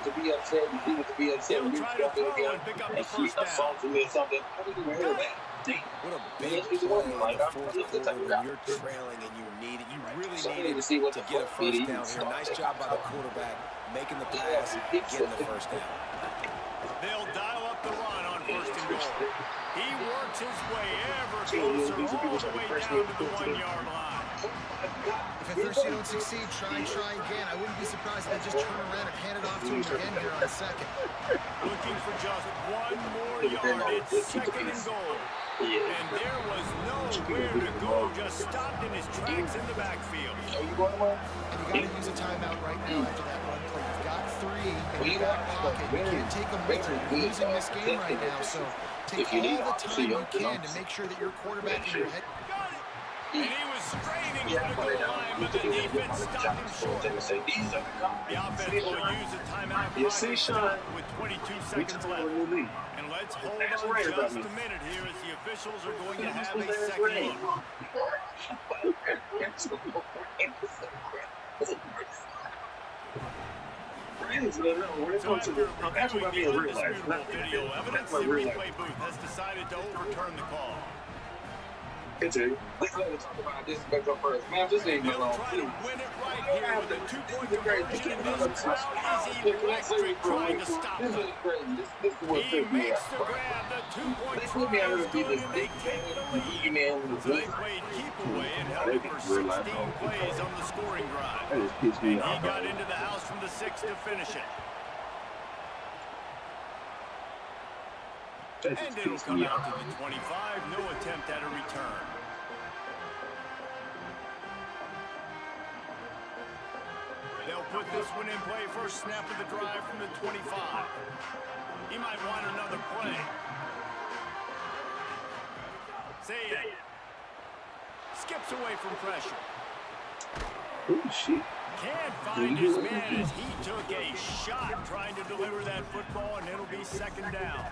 To be upset, you need to be upset. He'll try to throw and pick up the first down. Assaulted me or something. I didn't even hear that. What a big play in the fourth quarter when you're trailing and you need it. You really need it to get a first down here. Nice job by the quarterback making the pass and getting the first down. They'll dial up the run on 1st and goal. He works his way ever closer, all the way down to the 1-yard line. If at first you don't succeed, try again. I wouldn't be surprised if they just turn around and hand it off to him again here on 2nd. Looking for just 1 more yard. It's 2nd and goal. And there was nowhere to go, just stopped in his tracks in the backfield. And you got to use a timeout right now after that run play. You've got 3 in your back pocket. You can't take them with you. You're losing this game right now, so take all the time you can to make sure that your quarterback in your head. And he was straining for the goal line, but the defense stopped him short. The offense will use a timeout with 22 seconds left. And let's hold on just a minute here as the officials are going to have a second look. So after reviewing the indisputable video evidence, the replay booth has decided to overturn the call. Continue. Let's talk about this first. Man, just leave me They'll alone. try to win it right here with a 2-point conversion, and this crowd is electric trying to stop This them. is crazy. This is what He took me makes out. the grab, the 2-point They put me try out is of the good, and they take the lead. man. So they played keep away and held it for 16 plays on the scoring drive. That just pissed me He off. got into the house from the 6 to finish it. That And just it'll pissed come me out off. to the 25, no attempt at a return. They'll put this one in play, first snap of the drive from the 25. He might want another play. Say skips away from pressure. Oh, shit. Can't find his man as he took a shot trying to deliver that football, and it'll be 2nd down.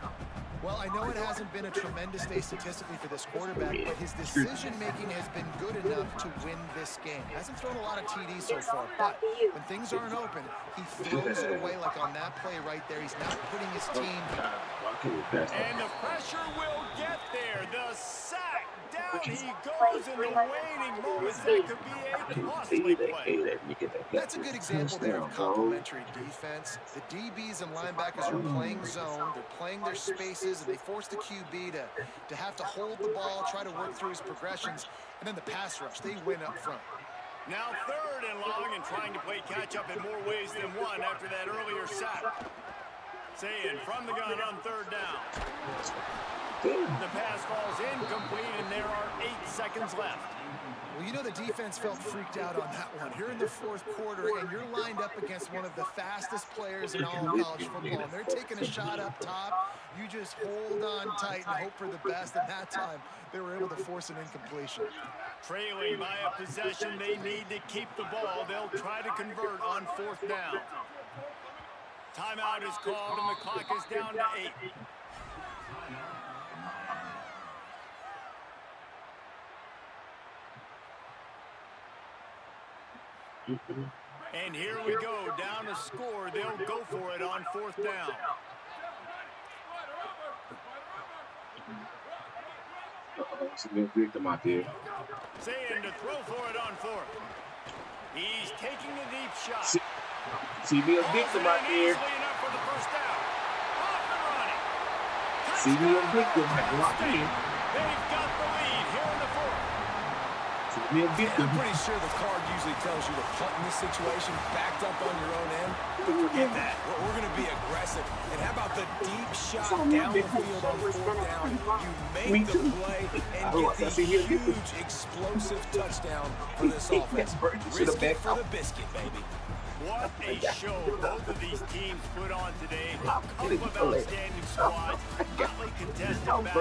Well, I know it hasn't been a tremendous day statistically for this quarterback, but his decision-making has been good enough to win this game. Hasn't thrown a lot of TDs so far, but when things aren't open, he throws it away like on that play right there. He's not putting his team... And the pressure will get there. The sack. Down he goes in the waning moments. That could be a costly play. That's a good example there of complementary defense. The DBs and linebackers are playing zone. They're playing their spaces. is, and they force the QB to have to hold the ball, try to work through his progressions, and then the pass rush, they win up front. Now 3rd and long and trying to play catch-up in more ways than one after that earlier sack. Saying from the gun on 3rd down. The pass falls incomplete, and there are 8 seconds left. Well, you know the defense felt freaked out on that one. You're in the 4th quarter, and you're lined up against one of the fastest players in all of college football. And they're taking a shot up top. You just hold on tight and hope for the best. And that time, they were able to force an incompletion. Trailing by a possession, they need to keep the ball. They'll try to convert on 4th down. Timeout is called, and the clock is down to 8. And here we go, down a score. They'll go for it on 4th down. It's a good victim out there. Saying to throw for it on 4th. He's taking a deep shot. See me a victim out there. For the first down. See me a victim. Lock in. They've got the lead here in the 4th. See me a victim. I'm pretty sure the card usually tells you to punt in this situation, backed up on your own end. Forget that. We're going to be aggressive. And how about the deep shot down the field on 4th down? You make the play and get the huge explosive touchdown for this offense. Risky for the biscuit, baby. What a show both of these teams put on today. A couple of outstanding squads, hotly contested battles.